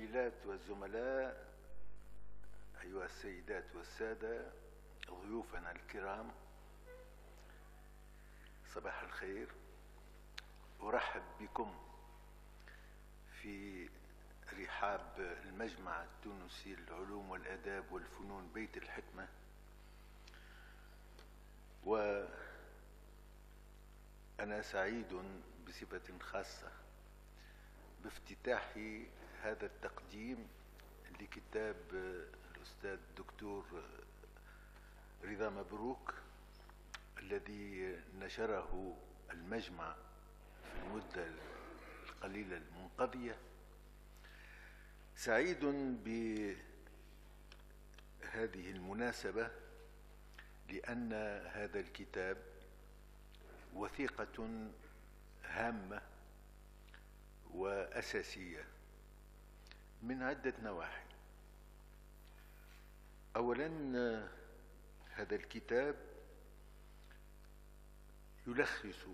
الزميلات والزملاء، أيها السيدات والسادة، ضيوفنا الكرام، صباح الخير. أرحب بكم في رحاب المجمع التونسي للعلوم والآداب والفنون بيت الحكمة، وأنا سعيد بصفة خاصة بافتتاح هذا التقديم لكتاب الأستاذ الدكتور رضا مبروك الذي نشره المجمع في المدة القليلة المنقضية. سعيد بهذه المناسبة لأن هذا الكتاب وثيقة هامة وأساسية من عدة نواحي. أولا، هذا الكتاب يلخص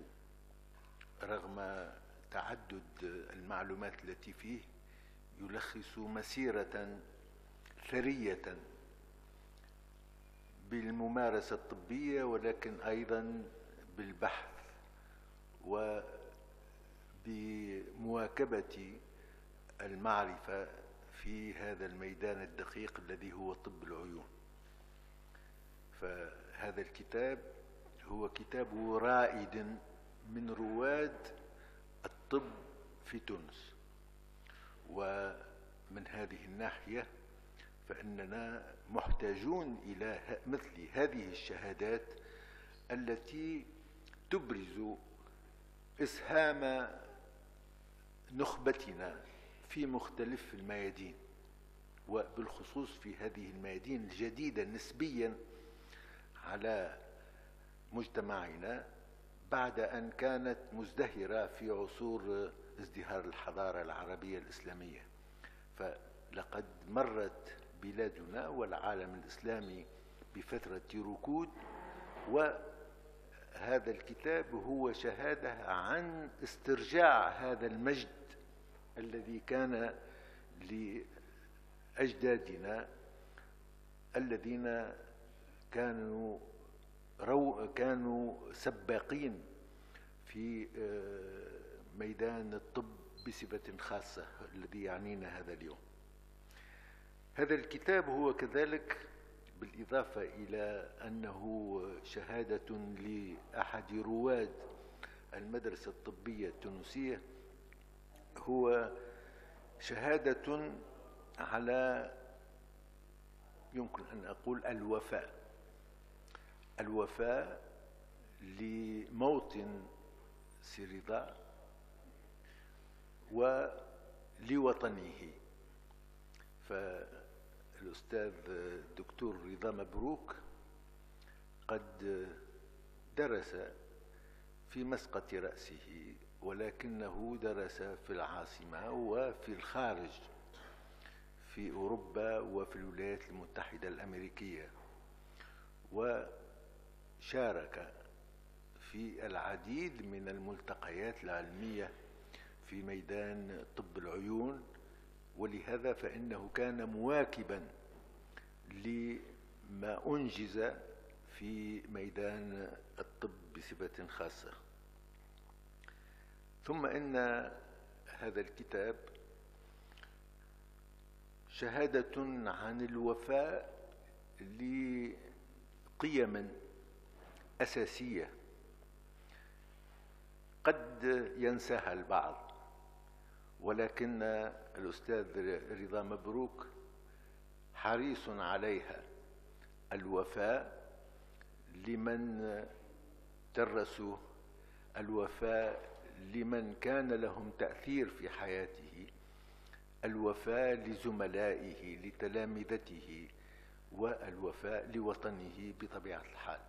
رغم تعدد المعلومات التي فيه، يلخص مسيرة ثرية بالممارسة الطبية، ولكن أيضا بالبحث وبمواكبة المعرفة في هذا الميدان الدقيق الذي هو طب العيون. فهذا الكتاب هو كتاب رائد من رواد الطب في تونس، ومن هذه الناحية فإننا محتاجون إلى مثل هذه الشهادات التي تبرز إسهام نخبتنا في مختلف الميادين، وبالخصوص في هذه الميادين الجديدة نسبيا على مجتمعنا بعد أن كانت مزدهرة في عصور ازدهار الحضارة العربية الإسلامية. فلقد مرت بلادنا والعالم الإسلامي بفترة ركود، وهذا الكتاب هو شهادة عن استرجاع هذا المجد الذي كان لأجدادنا الذين كانوا سباقين في ميدان الطب بصفة خاصة الذي يعنينا هذا اليوم. هذا الكتاب هو كذلك، بالإضافة إلى أنه شهادة لأحد رواد المدرسة الطبية التونسية، هو شهادة على، يمكن أن أقول، الوفاء لموطن سي رضا ولوطنه. فالأستاذ الدكتور رضا مبروك قد درس في مسقط رأسه، ولكنه درس في العاصمة وفي الخارج، في أوروبا وفي الولايات المتحدة الأمريكية، وشارك في العديد من الملتقيات العلمية في ميدان طب العيون، ولهذا فإنه كان مواكبا لما أنجز في ميدان الطب بصفة خاصة. ثم إن هذا الكتاب شهادة عن الوفاء لقيم أساسية قد ينساها البعض، ولكن الأستاذ رضا مبروك حريص عليها: الوفاء لمن درسوه، الوفاء لمن كان لهم تأثير في حياته، الوفاء لزملائه لتلامذته، والوفاء لوطنه بطبيعة الحال.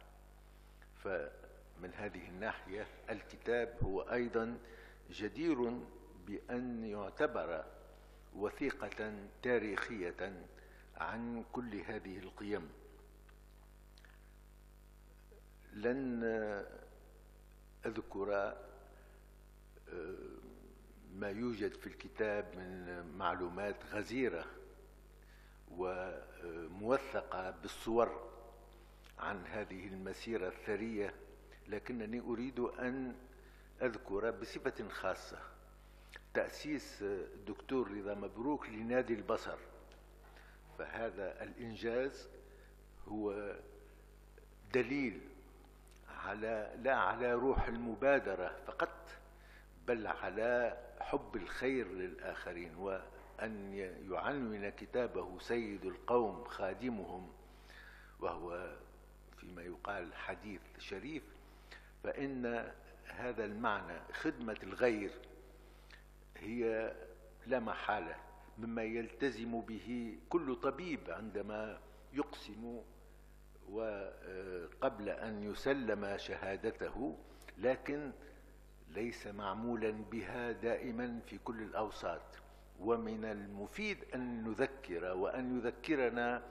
فمن هذه الناحية الكتاب هو أيضا جدير بأن يعتبر وثيقة تاريخية عن كل هذه القيم. لن أذكر ما يوجد في الكتاب من معلومات غزيرة وموثقة بالصور عن هذه المسيرة الثرية، لكنني أريد أن أذكر بصفة خاصة تأسيس الدكتور رضا مبروك لنادي البصر. فهذا الإنجاز هو دليل لا على روح المبادرة فقط، بل على حب الخير للآخرين، وأن يعنون كتابه سيد القوم خادمهم، وهو فيما يقال حديث شريف. فإن هذا المعنى خدمة الغير هي لا محالة مما يلتزم به كل طبيب عندما يقسم وقبل أن يسلم شهادته، لكن ليس معمولا بها دائما في كل الأوساط. ومن المفيد أن نذكر وأن يذكرنا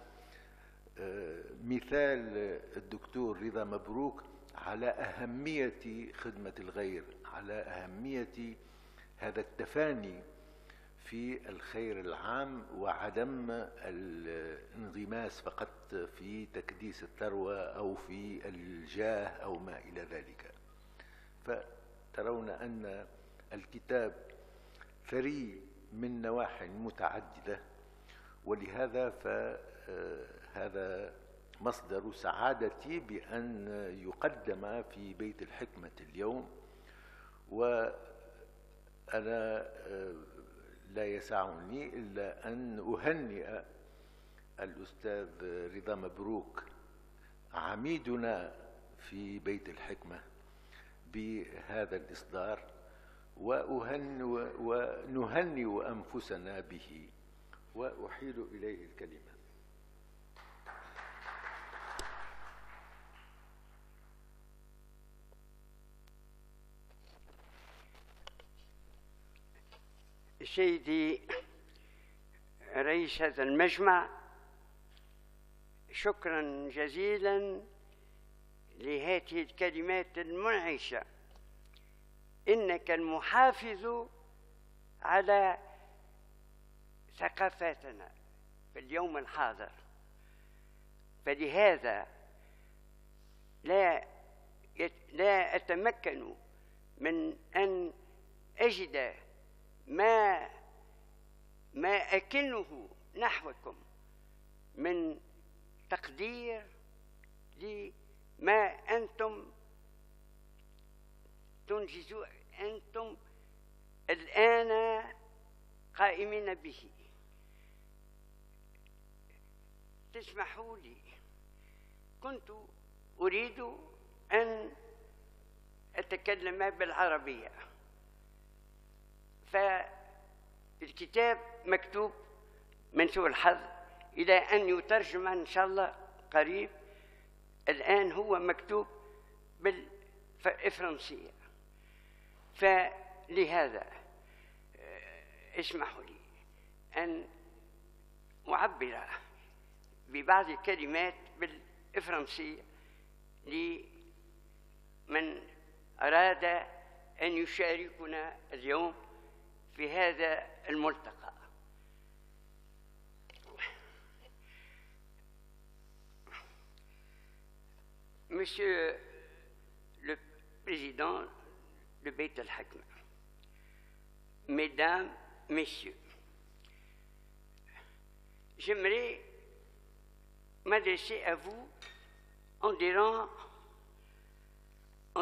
مثال الدكتور رضا مبروك على أهمية خدمة الغير، على أهمية هذا التفاني في الخير العام، وعدم الانغماس فقط في تكديس الثروة أو في الجاه أو ما إلى ذلك. فترون أن الكتاب ثري من نواحي متعددة، ولهذا فهذا مصدر سعادتي بأن يقدم في بيت الحكمة اليوم. وأنا لا يسعني إلا أن أهنئ الأستاذ رضا مبروك عميدنا في بيت الحكمة بهذا الإصدار، ونهنئ أنفسنا به، وأحيل إليه الكلمة. سيدي رئيس هذا المجمع، شكرا جزيلا لهذه الكلمات المنعشة. إنك المحافظ على ثقافتنا في اليوم الحاضر، فلهذا لا أتمكن من أن أجد ما أكنه نحوكم من تقدير لما أنتم تنجزوا أنتم الآن قائمين به. تسمحوا لي، كنت أريد أن أتكلم بالعربية، فالكتاب مكتوب من سوء الحظ إلى أن يترجم إن شاء الله قريب. الآن هو مكتوب بالفرنسية، فلهذا اسمحوا لي أن أعبر ببعض الكلمات بالفرنسية لمن أراد أن يشاركنا اليوم في هذا الملتقى. Monsieur le Président de Beit al-Hikma, Mesdames, Messieurs, j'aimerais m'adresser à vous en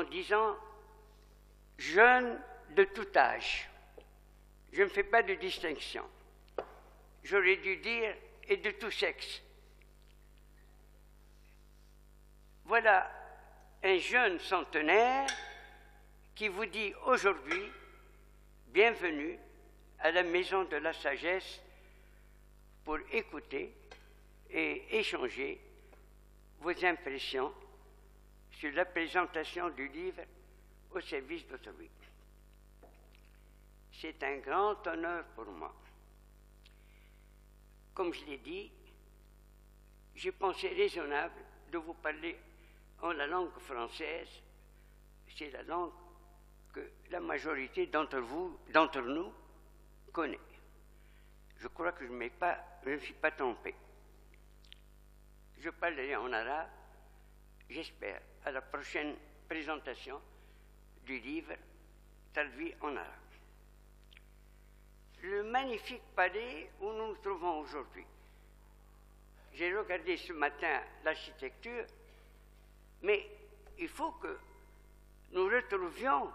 disant jeunes de tout âge. Je ne fais pas de distinction. J'aurais dû dire et de tout sexe. Voilà un jeune centenaire qui vous dit aujourd'hui bienvenue à la Maison de la Sagesse pour écouter et échanger vos impressions sur la présentation du livre au service d'autrui. C'est un grand honneur pour moi. Comme je l'ai dit, j'ai pensé raisonnable de vous parler en la langue française. C'est la langue que la majorité d'entre nous, connaît. Je crois que je ne me suis pas trompé. Je parlerai en arabe, j'espère, à la prochaine présentation du livre traduit en arabe. Le magnifique palais où nous nous trouvons aujourd'hui. J'ai regardé ce matin l'architecture, mais il faut que nous retrouvions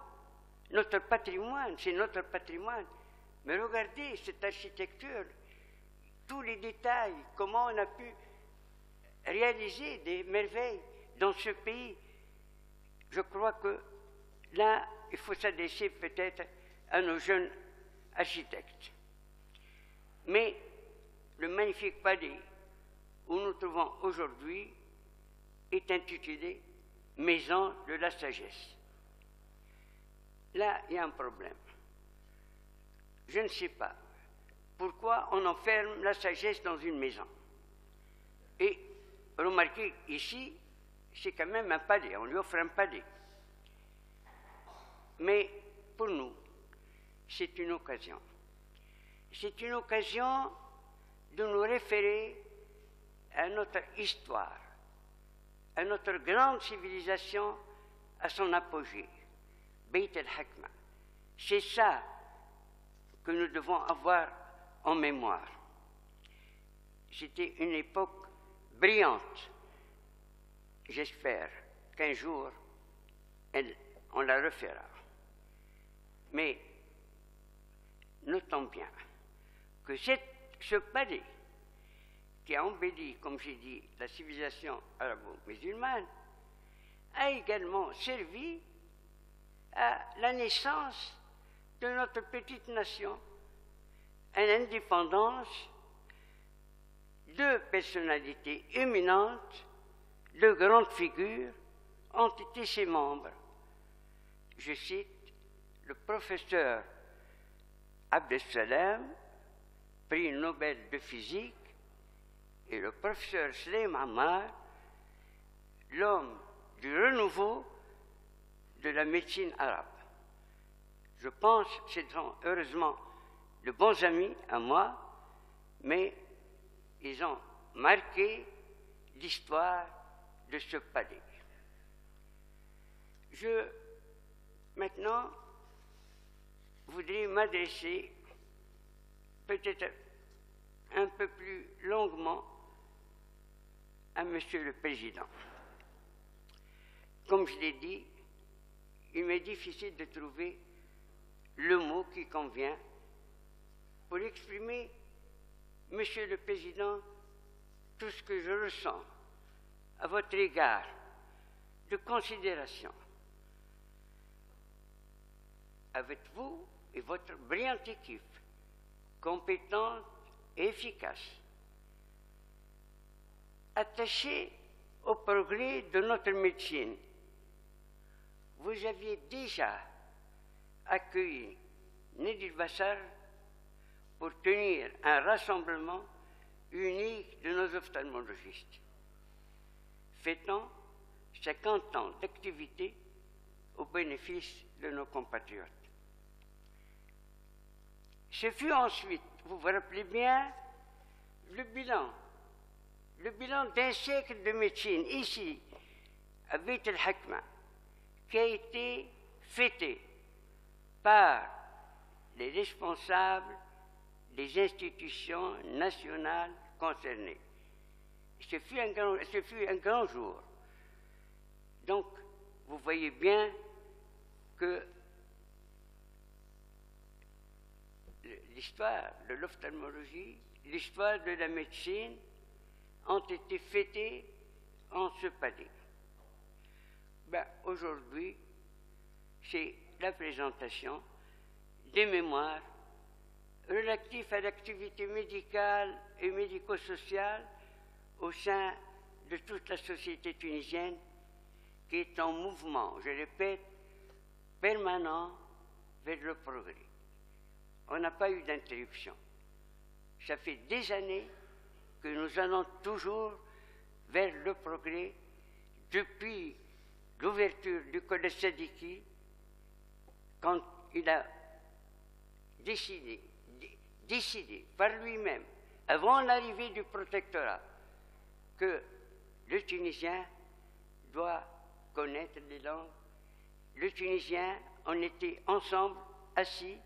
notre patrimoine, c'est notre patrimoine. Mais regardez cette architecture, tous les détails, comment on a pu réaliser des merveilles dans ce pays. Je crois que là, il faut s'adresser peut-être à nos jeunes architectes. Mais le magnifique palais où nous nous trouvons aujourd'hui est intitulé Maison de la sagesse. Là, il y a un problème. Je ne sais pas pourquoi on enferme la sagesse dans une maison. Et remarquez, ici, c'est quand même un palais, on lui offre un palais. Mais pour nous, c'est une occasion. C'est une occasion de nous référer à notre histoire, à notre grande civilisation, à son apogée, Beit el-Hakma. C'est ça que nous devons avoir en mémoire. C'était une époque brillante. J'espère qu'un jour, on la refera. Mais notons bien que ce palais qui a embelli, comme j'ai dit, la civilisation arabo-musulmane, a également servi à la naissance de notre petite nation, à l'indépendance. Deux personnalités éminentes, deux grandes figures ont été ses membres. Je cite le professeur Abdel Salam, prix Nobel de physique, et le professeur Saleem Ammar, l'homme du renouveau de la médecine arabe. Je pense que ce sont heureusement de bons amis à moi, mais ils ont marqué l'histoire de ce palais. Je, maintenant, voudrais m'adresser peut-être un peu plus longuement à Monsieur le Président. Comme je l'ai dit, il m'est difficile de trouver le mot qui convient pour exprimer, Monsieur le Président, tout ce que je ressens à votre égard de considération. Avec vous et votre brillante équipe, compétente et efficace, attachée au progrès de notre médecine, vous aviez déjà accueilli Nedir Bassar pour tenir un rassemblement unique de nos ophtalmologistes, fêtant 50 ans d'activité au bénéfice de nos compatriotes. Ce fut ensuite, vous vous rappelez bien, le bilan d'un siècle de médecine ici, à Beit el-Hakma, qui a été fêté par les responsables des institutions nationales concernées. Ce fut un grand jour. Donc, vous voyez bien que l'histoire de l'ophtalmologie, l'histoire de la médecine ont été fêtées en ce palais. Aujourd'hui, c'est la présentation des mémoires relatifs à l'activité médicale et médico-sociale au sein de toute la société tunisienne qui est en mouvement, je répète, permanent vers le progrès. On n'a pas eu d'interruption. Ça fait des années que nous allons toujours vers le progrès depuis l'ouverture du collège Sadiki quand il a décidé par lui-même, avant l'arrivée du protectorat, que le Tunisien doit connaître les langues. Le Tunisien, on était ensemble, assis,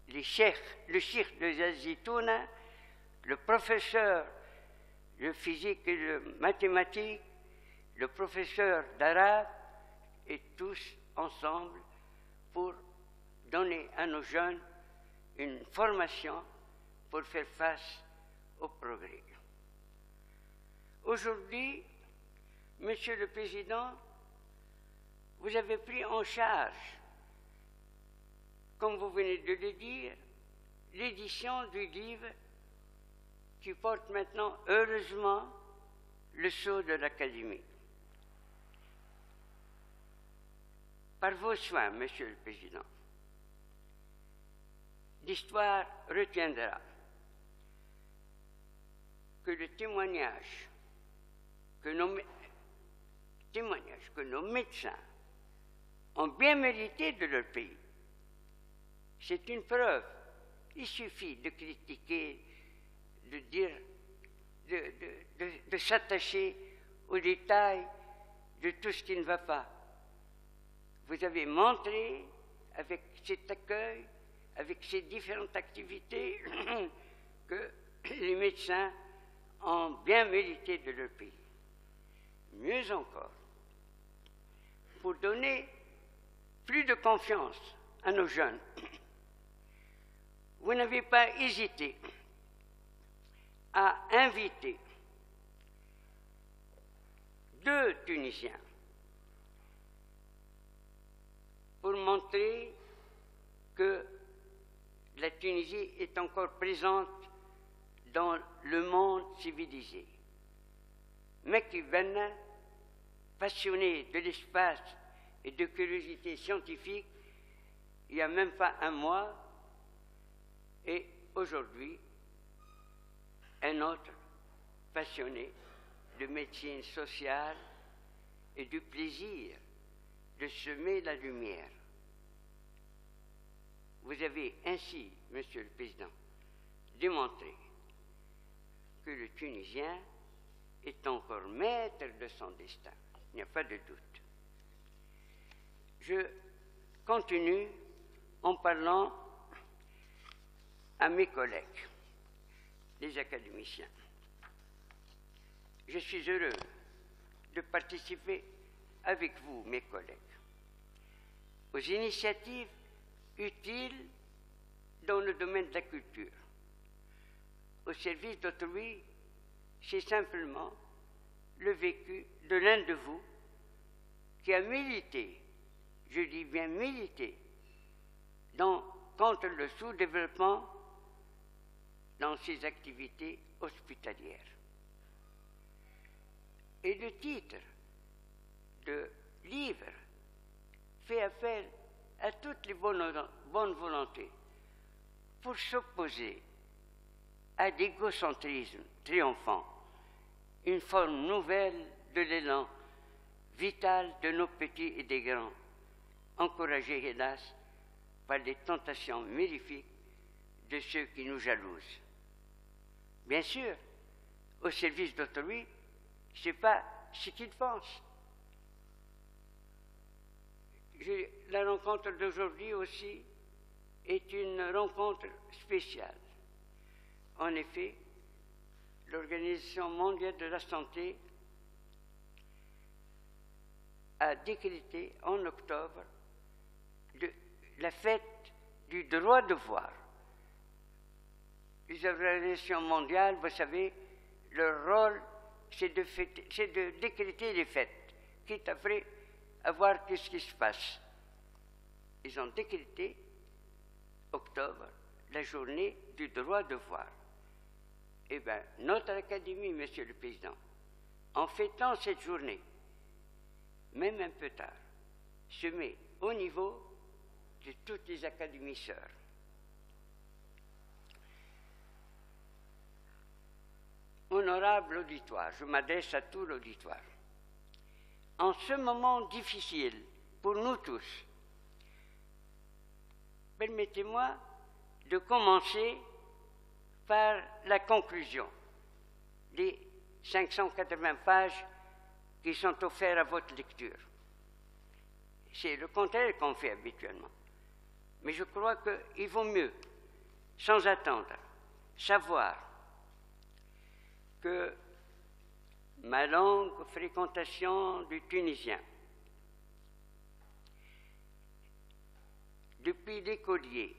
le cheikh de Zazitouna, le professeur de physique et de mathématiques, le professeur d'arabe, et tous ensemble pour donner à nos jeunes une formation pour faire face au progrès. Aujourd'hui, Monsieur le Président, vous avez pris en charge, comme vous venez de le dire, l'édition du livre qui porte maintenant, heureusement, le sceau de l'Académie. Par vos soins, Monsieur le Président, l'histoire retiendra que le témoignage que nos médecins ont bien mérité de leur pays. C'est une preuve. Il suffit de critiquer, de dire, de s'attacher aux détails de tout ce qui ne va pas. Vous avez montré, avec cet accueil, avec ces différentes activités, que les médecins ont bien mérité de leur pays. Mieux encore, pour donner plus de confiance à nos jeunes, vous n'avez pas hésité à inviter 2 Tunisiens pour montrer que la Tunisie est encore présente dans le monde civilisé. Mekki Benna, passionné de l'espace et de curiosité scientifique, il n'y a même pas un mois, et aujourd'hui, un autre passionné de médecine sociale et du plaisir de semer la lumière. Vous avez ainsi, Monsieur le Président, démontré que le Tunisien est encore maître de son destin. Il n'y a pas de doute. Je continue en parlant à mes collègues, les académiciens. Je suis heureux de participer avec vous, mes collègues, aux initiatives utiles dans le domaine de la culture. Au service d'autrui, c'est simplement le vécu de l'un de vous qui a milité, je dis bien milité, contre le sous-développement dans ses activités hospitalières. Et le titre de livre fait appel à toutes les bonnes volontés pour s'opposer à l'égocentrisme triomphant, une forme nouvelle de l'élan vital de nos petits et des grands, encouragés hélas par les tentations mirifiques de ceux qui nous jalousent. Bien sûr, au service d'autrui, ce n'est pas ce qu'ils pensent. La rencontre d'aujourd'hui aussi est une rencontre spéciale. En effet, l'Organisation mondiale de la santé a décrété en octobre la fête du droit de voir. Les organisations mondiales, vous savez, leur rôle, c'est de décréter les fêtes, quitte après à voir ce qui se passe. Ils ont décrété, octobre, la journée du droit de voir. Eh bien, notre Académie, Monsieur le Président, en fêtant cette journée, même un peu tard, se met au niveau de toutes les académies sœurs. Honorable auditoire, je m'adresse à tout l'auditoire. En ce moment difficile pour nous tous, permettez-moi de commencer par la conclusion des 580 pages qui sont offertes à votre lecture. C'est le contraire qu'on fait habituellement. Mais je crois qu'il vaut mieux, sans attendre, savoir que ma longue fréquentation du tunisien, depuis l'écolier,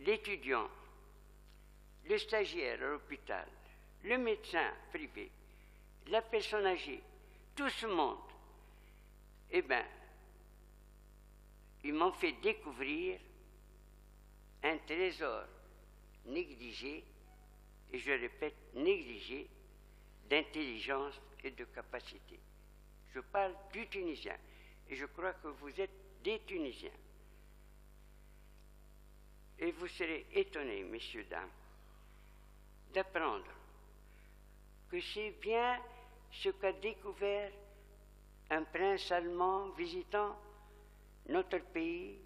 l'étudiant, le stagiaire à l'hôpital, le médecin privé, la personne âgée, tout ce monde, eh bien, ils m'ont fait découvrir un trésor négligé, et je répète, négligé, d'intelligence et de capacité. Je parle du Tunisien, et je crois que vous êtes des Tunisiens. Et vous serez étonnés, messieurs, dames, d'apprendre que c'est bien ce qu'a découvert un prince allemand visitant notre pays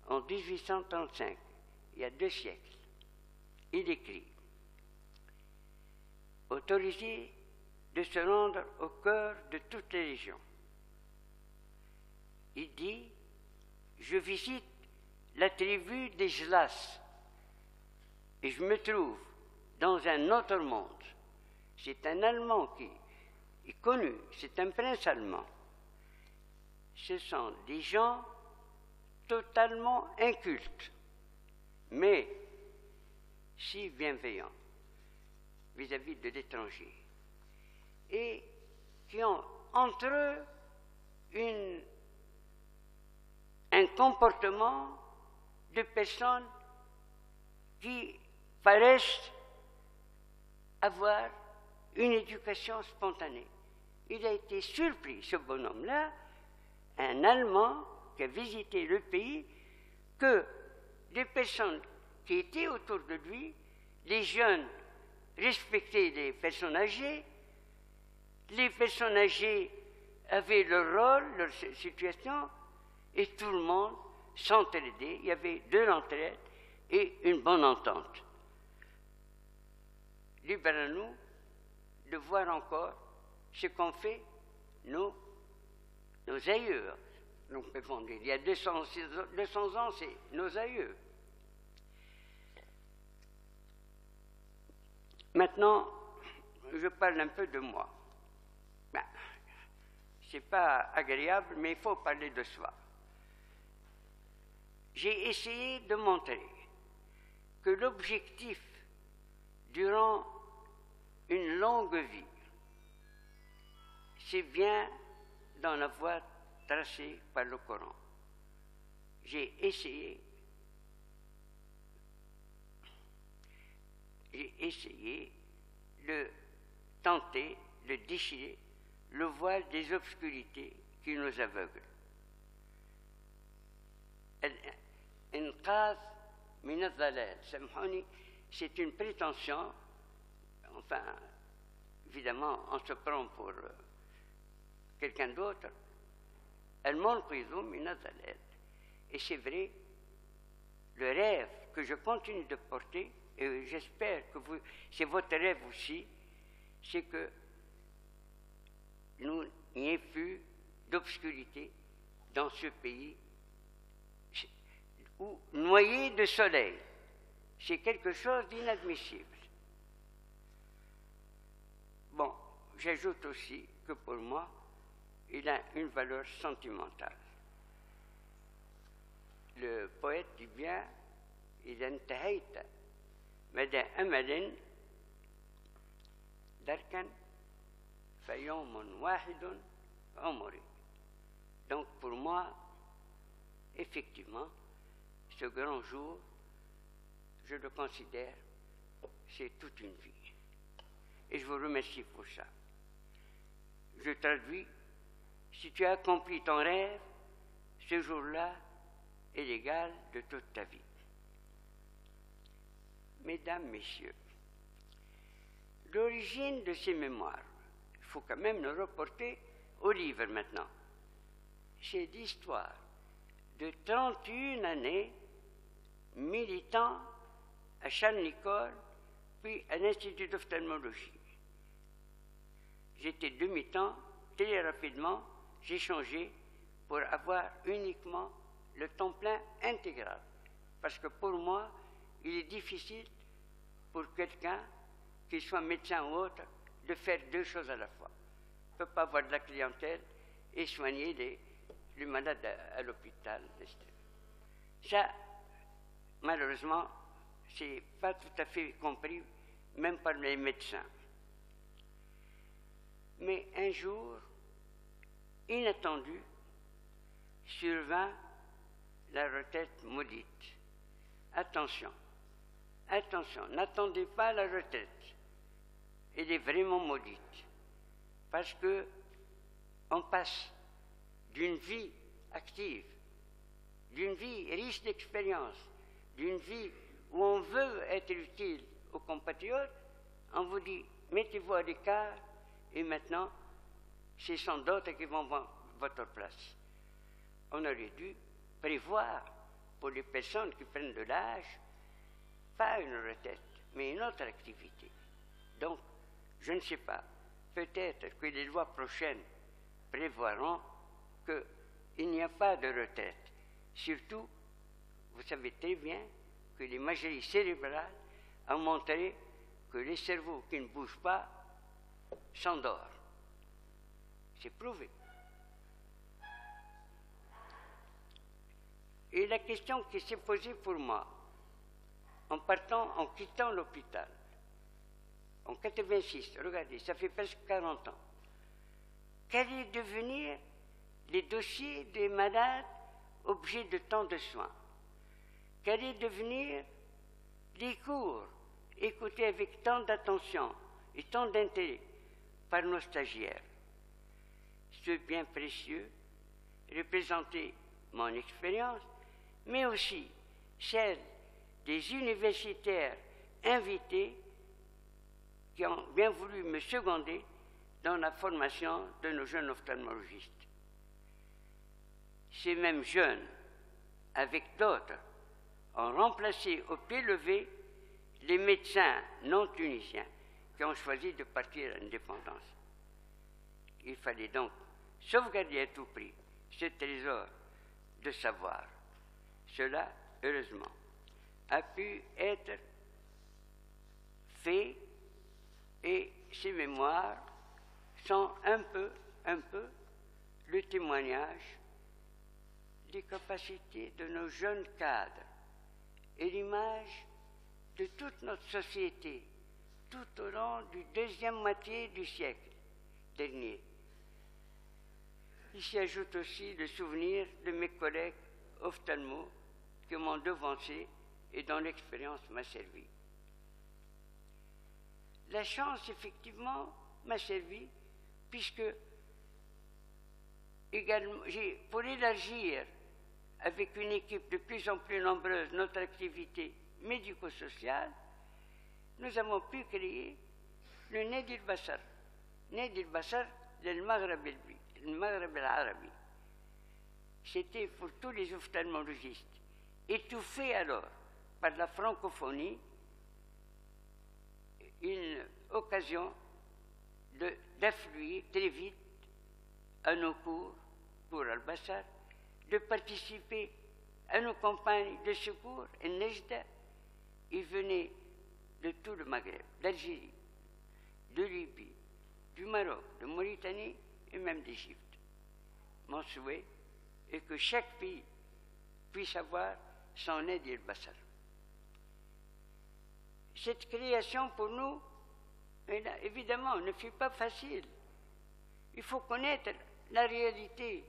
en 1835, il y a 2 siècles. Il écrit « Autorisé de se rendre au cœur de toutes les régions. » Il dit « Je visite la tribu des Jlas et je me trouve dans un autre monde. » C'est un Allemand qui est connu, c'est un prince allemand. Ce sont des gens totalement incultes, mais si bienveillants vis-à-vis de l'étranger, et qui ont entre eux un comportement de personnes qui paraissent avoir une éducation spontanée. Il a été surpris, ce bonhomme-là, un Allemand qui a visité le pays, que les personnes qui étaient autour de lui, les jeunes respectaient les personnes âgées, les personnes âgées avaient leur rôle, leur situation, et tout le monde s'entraidait. Il y avait de l'entraide et une bonne entente. Libre à nous de voir encore ce qu'ont fait nos aïeux. Nous pouvons dire, il y a 200 ans, c'est nos aïeux. Maintenant, je parle un peu de moi. Ben, ce n'est pas agréable, mais il faut parler de soi. J'ai essayé de montrer que l'objectif durant une longue vie, c'est bien dans la voie tracée par le Coran. J'ai essayé de tenter de déchirer le voile des obscurités qui nous aveuglent. C'est une prétention, enfin, évidemment, on se prend pour quelqu'un d'autre. Et c'est vrai, le rêve que je continue de porter, et j'espère que c'est votre rêve aussi, c'est que nous n'y ait plus d'obscurité dans ce pays où noyé de soleil, c'est quelque chose d'inadmissible. Bon, j'ajoute aussi que pour moi, il a une valeur sentimentale. Le poète dit bien, إذا انتهيت مدى أمل دركا فيوم واحد عمري. Donc pour moi, effectivement, ce grand jour, je le considère, c'est toute une vie. Et je vous remercie pour ça. Je traduis, si tu as accompli ton rêve, ce jour-là est l'égal de toute ta vie. Mesdames, Messieurs, l'origine de ces mémoires, il faut quand même le reporter au livre maintenant. C'est l'histoire de 31 années militant à Charles-Nicolle, puis à l'Institut d'ophtalmologie. J'étais demi-temps, très rapidement, j'ai changé pour avoir uniquement le temps plein intégral. Parce que pour moi, il est difficile pour quelqu'un, qu'il soit médecin ou autre, de faire deux choses à la fois. On ne peut pas avoir de la clientèle et soigner les malades à l'hôpital. Ça, malheureusement, ce n'est pas tout à fait compris, même par les médecins. Mais un jour, inattendu, survint la retraite maudite. Attention, attention, n'attendez pas la retraite. Elle est vraiment maudite. Parce que on passe d'une vie active, d'une vie riche d'expérience, d'une vie où on veut être utile aux compatriotes, on vous dit, mettez-vous à l'écart, et maintenant, ce sont d'autres qui vont prendre votre place. On aurait dû prévoir pour les personnes qui prennent de l'âge, pas une retraite, mais une autre activité. Donc, je ne sais pas, peut-être que les lois prochaines prévoiront qu'il n'y a pas de retraite. Surtout, vous savez très bien que l'imagerie cérébrale a montré que les cerveaux qui ne bougent pas s'endorment. C'est prouvé. Et la question qui s'est posée pour moi, en quittant l'hôpital, en 86, regardez, ça fait presque 40 ans, qu'allaient devenir les dossiers des malades objets de tant de soins? Qu'allaient devenir les cours écoutés avec tant d'attention et tant d'intérêt par nos stagiaires? Ce bien précieux représentait mon expérience, mais aussi celle des universitaires invités qui ont bien voulu me seconder dans la formation de nos jeunes ophtalmologistes. Ces mêmes jeunes, avec d'autres, ont remplacé au pied levé les médecins non tunisiens qui ont choisi de partir à l'indépendance. Il fallait donc sauvegarder à tout prix ce trésor de savoir. Cela, heureusement, a pu être fait et ces mémoires sont un peu le témoignage des capacités de nos jeunes cadres et l'image de toute notre société tout au long du deuxième moitié du siècle dernier. Il s'y ajoute aussi le souvenir de mes collègues ophtalmos qui m'ont devancé et dont l'expérience m'a servi. La chance, effectivement, m'a servi puisque également, pour élargir avec une équipe de plus en plus nombreuse notre activité médico-sociale, nous avons pu créer le Nadi al-Basar. Nadi al-Basar del Maghreb al-Arabi. C'était pour tous les ophtalmologistes, étouffés alors par la francophonie, une occasion d'affluer très vite à nos cours pour Al-Basar, de participer à nos campagnes de secours et Nejda. Ils venaient de tout le Maghreb, d'Algérie, de Libye, du Maroc, de Mauritanie et même d'Égypte. Mon souhait est que chaque pays puisse avoir son aide et al-Basar. Cette création pour nous, évidemment, ne fut pas facile. Il faut connaître la réalité.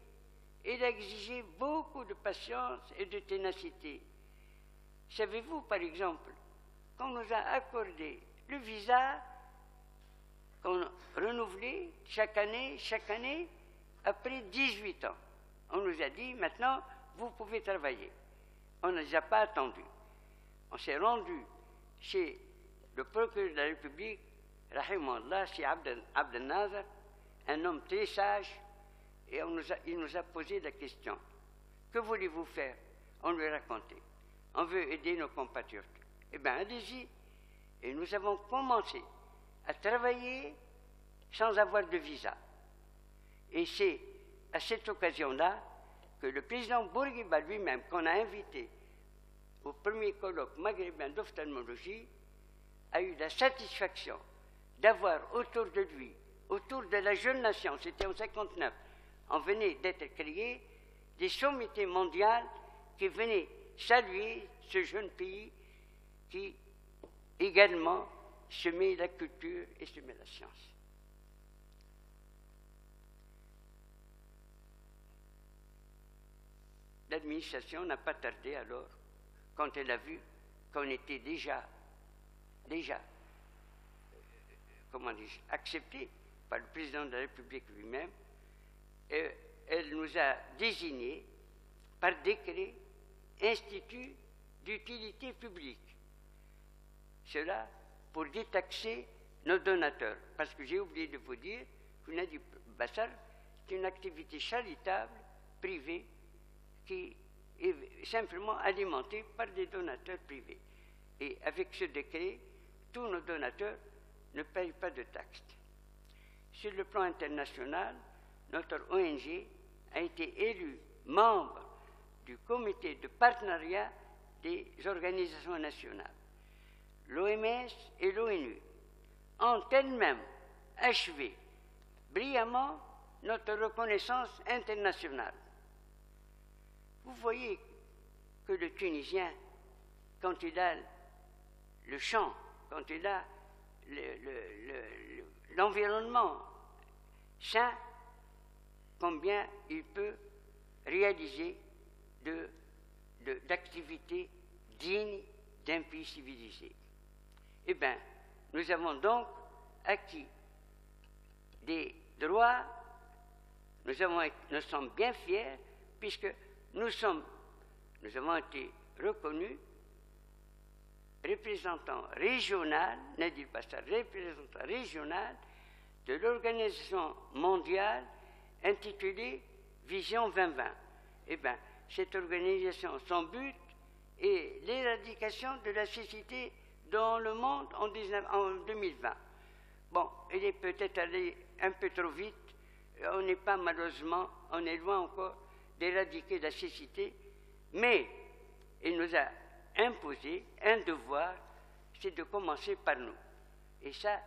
Elle a exigé beaucoup de patience et de ténacité. Savez-vous, par exemple, qu'on nous a accordé le visa qu'on renouvelait chaque année, après 18 ans. On nous a dit, maintenant, vous pouvez travailler. On ne les a pas attendus. On s'est rendu chez le procureur de la République, Rahimahullah, chez Abd al-Nazar, un homme très sage, et il nous a posé la question. Que voulez-vous faire? On lui racontait. On veut aider nos compatriotes. Eh bien, allez-y. Et nous avons commencé à travailler sans avoir de visa. Et c'est à cette occasion-là que le président Bourguiba lui-même, qu'on a invité au premier colloque maghrébin d'ophtalmologie, a eu la satisfaction d'avoir autour de lui, autour de la jeune nation, c'était en 1959, on venait d'être créé, des sommités mondiales qui venaient saluer ce jeune pays qui également semait la culture et semait la science. L'administration n'a pas tardé alors, quand elle a vu qu'on était déjà comment dire, accepté par le président de la République lui-même, elle nous a désignés par décret institut d'utilité publique. Cela pour détaxer nos donateurs. Parce que j'ai oublié de vous dire que Nadi Bassar, c'est une activité charitable, privée, qui est simplement alimentée par des donateurs privés. Et avec ce décret, tous nos donateurs ne payent pas de taxes. Sur le plan international, notre ONG a été élue membre du comité de partenariat des organisations nationales. L'OMS et l'ONU ont elles-mêmes achevé brillamment notre reconnaissance internationale. Vous voyez que le Tunisien, quand il a le champ, quand il a l'environnement sain, combien il peut réaliser d'activités dignes d'un pays civilisé. Eh bien, nous avons donc acquis des droits, nous sommes bien fiers, puisque nous avons été reconnus représentant régional, Nadi Bassar, représentant régional de l'organisation mondiale intitulée Vision 2020. Eh bien, cette organisation, son but est l'éradication de la cécité dans le monde en 2020. Bon, il est peut-être allé un peu trop vite, on n'est pas malheureusement, on est loin encore d'éradiquer la cécité, mais il nous a imposé un devoir, c'est de commencer par nous. Et ça,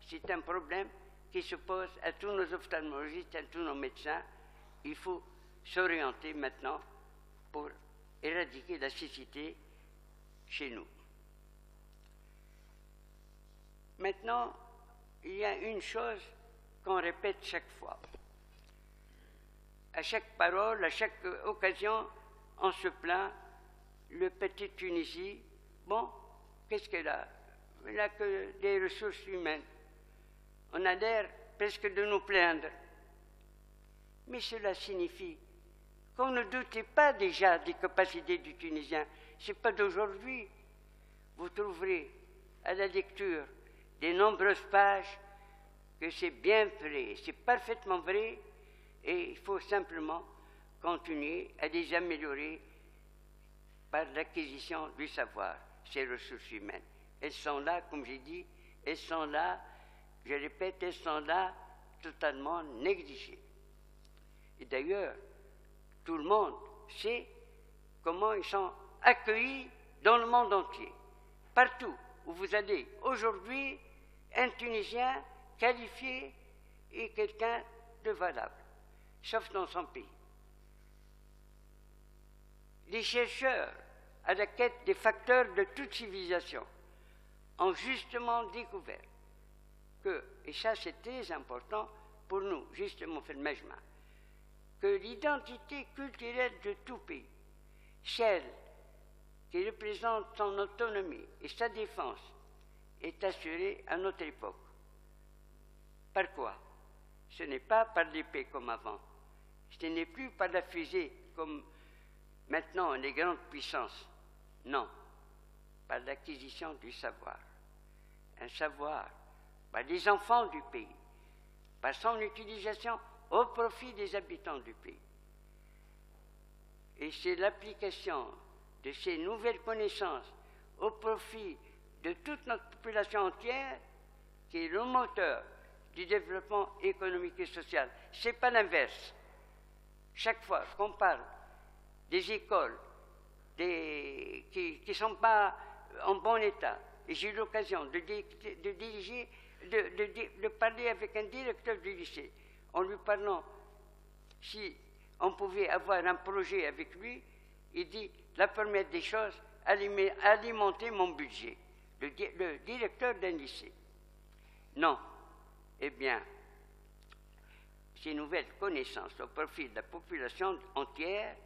c'est un problème qui se pose à tous nos ophtalmologistes, à tous nos médecins. Il faut s'orienter maintenant pour éradiquer la cécité chez nous. Maintenant, il y a une chose qu'on répète chaque fois. À chaque parole, à chaque occasion, on se plaint. Le petit Tunisie, bon, qu'est-ce qu'elle a? Elle n'a que des ressources humaines. On a l'air presque de nous plaindre. Mais cela signifie qu'on ne doutait pas déjà des capacités du Tunisien. Ce n'est pas d'aujourd'hui. Vous trouverez à la lecture des nombreuses pages que c'est bien vrai, c'est parfaitement vrai, et il faut simplement continuer à les améliorer par l'acquisition du savoir, ces ressources humaines. Elles sont là, comme j'ai dit, elles sont là, je répète, elles sont là totalement négligées. Et d'ailleurs, tout le monde sait comment ils sont accueillis dans le monde entier. Partout où vous allez aujourd'hui, un Tunisien qualifié est quelqu'un de valable, sauf dans son pays. Les chercheurs à la quête des facteurs de toute civilisation ont justement découvert que, et ça c'est très important pour nous, justement, que l'identité culturelle de tout pays, celle qui représente son autonomie et sa défense, est assurée à notre époque. Par quoi? Ce n'est pas par l'épée comme avant, ce n'est plus par la fusée comme maintenant les grandes puissances. Non, par l'acquisition du savoir. Un savoir par les enfants du pays, par son utilisation au profit des habitants du pays. Et c'est l'application de ces nouvelles connaissances au profit de toute notre population entière qui est le moteur du développement économique et social. Ce n'est pas l'inverse. Chaque fois qu'on parle des écoles qui ne sont pas en bon état, et j'ai eu l'occasion de parler avec un directeur du lycée, en lui parlant si on pouvait avoir un projet avec lui, il dit la première des choses, alimenter mon budget. Le directeur d'un lycée. Non. Eh bien, ces nouvelles connaissances au profit de la population entière,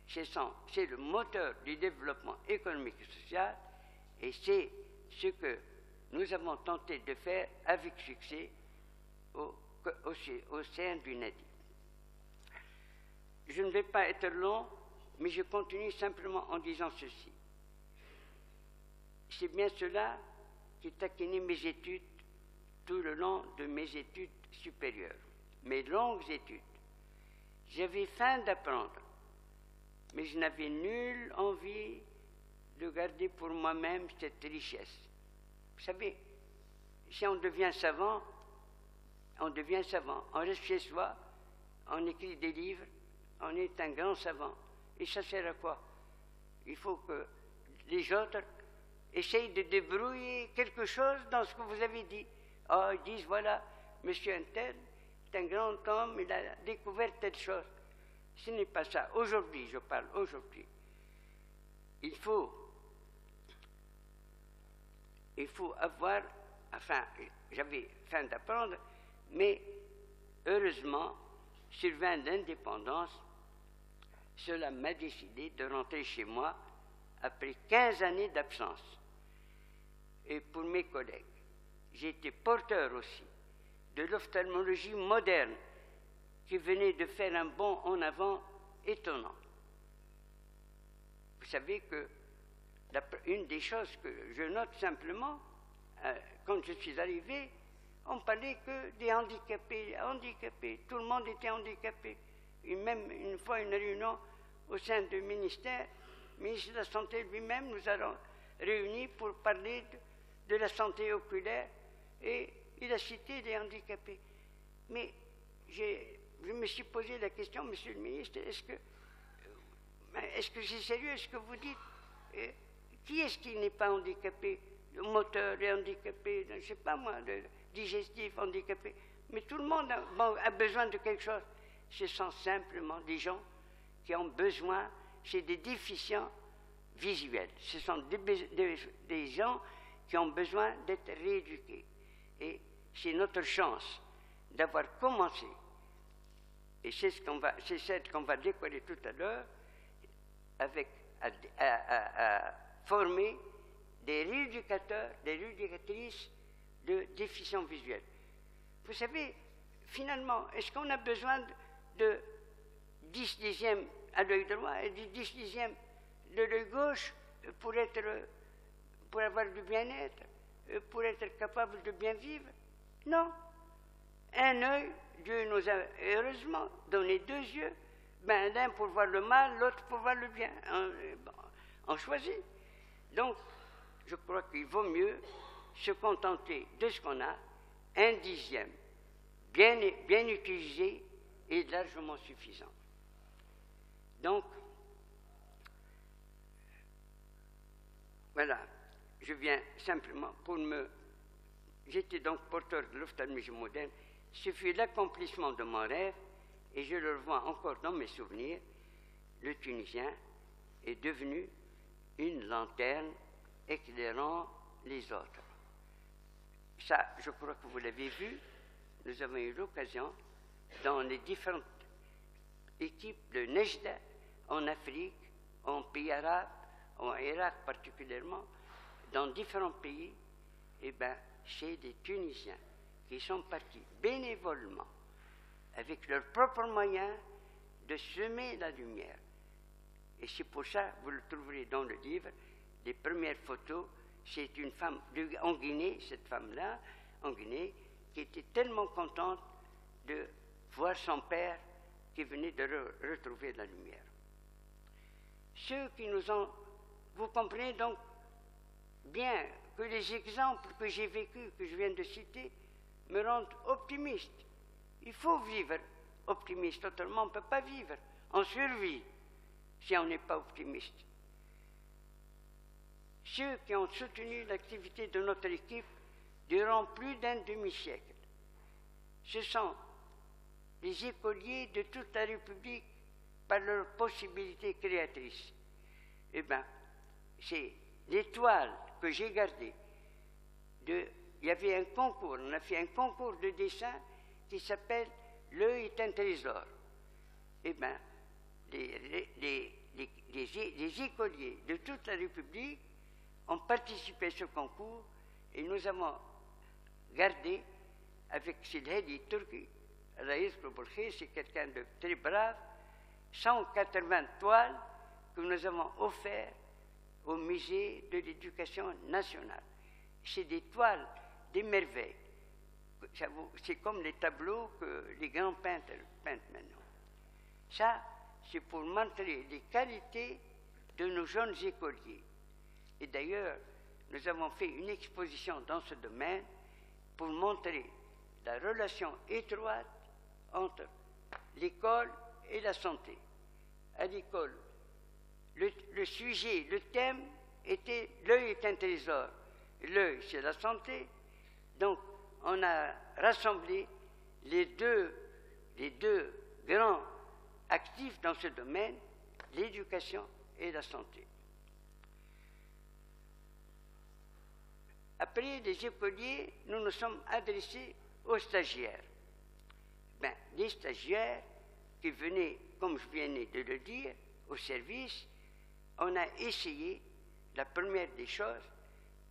c'est le moteur du développement économique et social, et c'est ce que nous avons tenté de faire avec succès au sein du NADI. Je ne vais pas être long, mais je continue simplement en disant ceci. C'est bien cela qui taquinait mes études tout le long de mes études supérieures, mes longues études. J'avais faim d'apprendre, mais je n'avais nulle envie de garder pour moi-même cette richesse. Vous savez, si on devient savant, on devient savant. On reste chez soi, on écrit des livres, on est un grand savant. Et ça sert à quoi? Il faut que les autres essayent de débrouiller quelque chose dans ce que vous avez dit. Oh, ils disent, voilà, monsieur Untel est un grand homme, il a découvert telle chose. Ce n'est pas ça. Aujourd'hui, je parle aujourd'hui. Il faut avoir, enfin, j'avais faim d'apprendre, mais heureusement, survint l'indépendance, cela m'a décidé de rentrer chez moi après 15 années d'absence. Et pour mes collègues, j'étais porteur aussi de l'ophtalmologie moderne qui venait de faire un bond en avant étonnant. Vous savez que une des choses que je note simplement, quand je suis arrivé, on parlait que des handicapés, tout le monde était handicapé. Et même une fois une réunion au sein du ministère, le ministre de la Santé lui-même nous a réunis pour parler de la santé oculaire et il a cité les handicapés. Mais je me suis posé la question, monsieur le ministre, est-ce que c'est sérieux, est-ce que vous dites qui est-ce qui n'est pas handicapé? Le moteur est handicapé, je ne sais pas moi, le digestif handicapé. Mais tout le monde a besoin de quelque chose. Ce sont simplement des gens qui ont besoin, c'est des déficients visuels. Ce sont des gens qui ont besoin d'être rééduqués. Et c'est notre chance d'avoir commencé, et c'est celle qu'on va décoller tout à l'heure, à former des rééducateurs, des rééducatrices de déficients visuels. Vous savez, finalement, est-ce qu'on a besoin de 10 dixièmes à l'œil droit et de 10 dixièmes de l'œil gauche pour avoir du bien-être, pour être capable de bien vivre? Non. Un œil, Dieu nous a heureusement donné 2 yeux, l'un pour voir le mal, l'autre pour voir le bien. On choisit. Donc, je crois qu'il vaut mieux se contenter de ce qu'on a, 1 dixième, bien utilisé et largement suffisant. Donc, voilà, je viens simplement j'étais donc porteur de l'ophtalmologie moderne, ce fut l'accomplissement de mon rêve, et je le revois encore dans mes souvenirs, le Tunisien est devenu une lanterne éclairant les autres. Ça, je crois que vous l'avez vu, nous avons eu l'occasion, dans les différentes équipes de Nejda, en Afrique, en pays arabes, en Irak particulièrement, dans différents pays, c'est des Tunisiens qui sont partis bénévolement, avec leurs propres moyens, de semer la lumière. Et c'est pour ça, vous le trouverez dans le livre, les premières photos, c'est une femme en Guinée, cette femme-là, en Guinée, qui était tellement contente de voir son père qui venait de retrouver la lumière. ceux qui nous ont... Vous comprenez donc bien que les exemples que j'ai vécus, que je viens de citer, me rendent optimiste. Il faut vivre optimiste, autrement on ne peut pas vivre. On survit si on n'est pas optimiste. Ceux qui ont soutenu l'activité de notre équipe durant plus d'un demi-siècle, ce sont les écoliers de toute la République par leurs possibilités créatrices. Eh bien, c'est l'étoile que j'ai gardée. Il y avait un concours, on a fait un concours de dessin qui s'appelle « L'œil est un trésor ». Eh bien, les écoliers de toute la République ont participé à ce concours et nous avons gardé avec Silhedi Turki, Raïs Kouboulkhi, c'est quelqu'un de très brave, 180 toiles que nous avons offertes au musée de l'éducation nationale. C'est des toiles, des merveilles. C'est comme les tableaux que les grands peintres peintent maintenant. Ça, c'est pour montrer les qualités de nos jeunes écoliers. Et d'ailleurs, nous avons fait une exposition dans ce domaine pour montrer la relation étroite entre l'école et la santé. À l'école, le sujet, le thème était « L'œil est un trésor ». L'œil, c'est la santé. Donc, on a rassemblé les deux grands actifs dans ce domaine, l'éducation et la santé. Après les écoliers, nous nous sommes adressés aux stagiaires. Les stagiaires qui venaient, comme je viens de le dire, au service, on a essayé, la première des choses,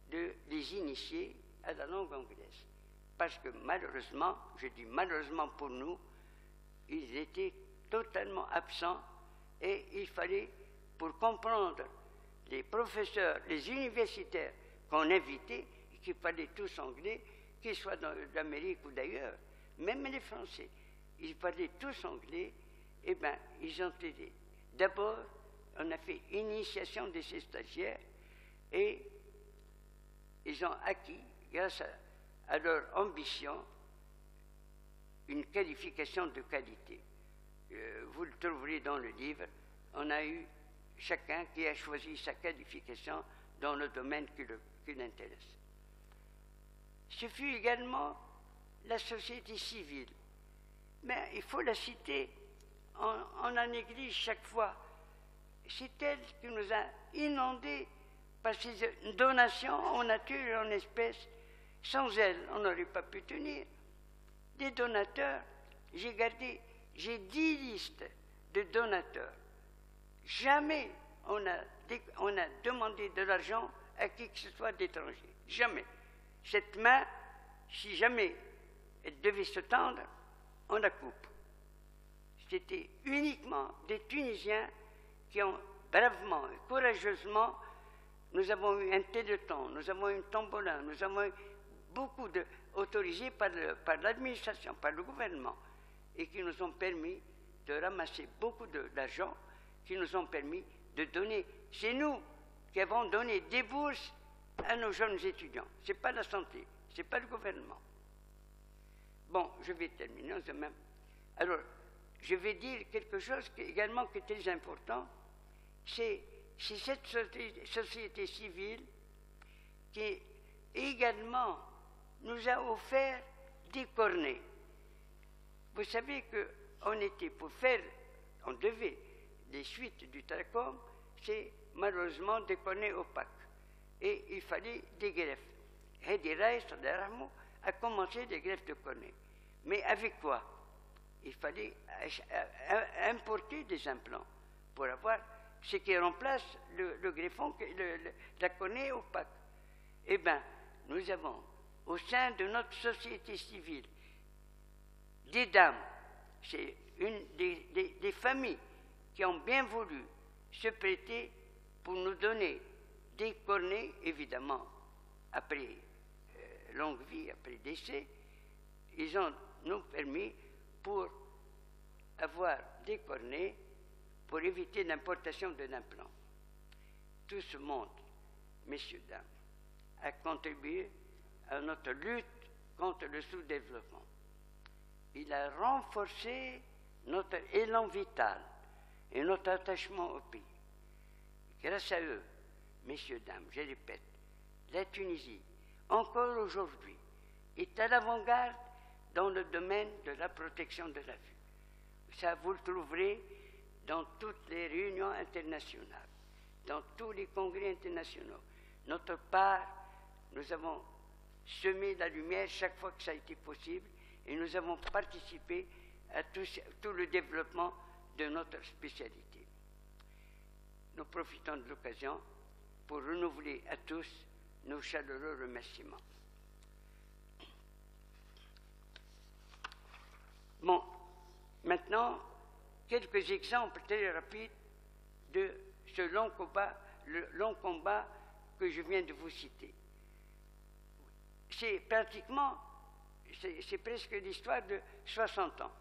de les initier à la langue anglaise. Parce que malheureusement, je dis malheureusement pour nous, ils étaient totalement absents et il fallait, pour comprendre les professeurs, les universitaires qu'on invitait, qu'il fallait tous anglais, qu'ils soient d'Amérique ou d'ailleurs, même les Français, ils parlaient tous anglais, eh bien, ils ont aidé. D'abord, on a fait initiation de ces stagiaires et ils ont acquis, grâce à leur ambition, une qualification de qualité. Vous le trouverez dans le livre. On a eu chacun qui a choisi sa qualification dans le domaine qui l'intéresse. Ce fut également la société civile. Mais il faut la citer, on la néglige chaque fois. C'est elle qui nous a inondés par ces donations en nature et en espèces. Sans elle, on n'aurait pas pu tenir. Des donateurs, j'ai 10 listes de donateurs. Jamais on a demandé de l'argent à qui que ce soit d'étranger. Jamais. Cette main, si jamais elle devait se tendre, on la coupe. C'était uniquement des Tunisiens qui ont bravement et courageusement, nous avons eu un téléthon, nous avons eu un tombola, nous avons eu beaucoup autorisés par l'administration, par le gouvernement, et qui nous ont permis de ramasser beaucoup d'argent, qui nous ont permis de donner. C'est nous qui avons donné des bourses à nos jeunes étudiants. Ce n'est pas la santé, ce n'est pas le gouvernement. Bon, je vais terminer demain. Alors, je vais dire quelque chose qui est très important. C'est cette société civile qui également nous a offert des cornets. Vous savez qu'on était on devait, les suites du trachome, c'est malheureusement des cornets opaques. Et il fallait des greffes. Hedi Raïs a commencé des greffes de cornets. Mais avec quoi? Il fallait importer des implants pour avoir ce qui remplace le greffon, la cornée opaque. Eh bien, nous avons, au sein de notre société civile, des dames, c'est des familles qui ont bien voulu se prêter pour nous donner des cornets, évidemment, après longue vie, après décès. Ils ont nous permis, pour avoir des cornets, pour éviter l'importation de l'implants. Tout ce monde, messieurs, dames, a contribué à notre lutte contre le sous-développement. Il a renforcé notre élan vital et notre attachement au pays. Grâce à eux, messieurs, dames, je répète, la Tunisie, encore aujourd'hui, est à l'avant-garde dans le domaine de la protection de la vue. Ça, vous le trouverez dans toutes les réunions internationales, dans tous les congrès internationaux. Notre part, nous avons semé la lumière chaque fois que ça a été possible et nous avons participé à tout le développement de notre spécialité. Nous profitons de l'occasion pour renouveler à tous nos chaleureux remerciements. Bon, maintenant, quelques exemples très rapides de ce le long combat que je viens de vous citer. C'est pratiquement, c'est presque l'histoire de 60 ans.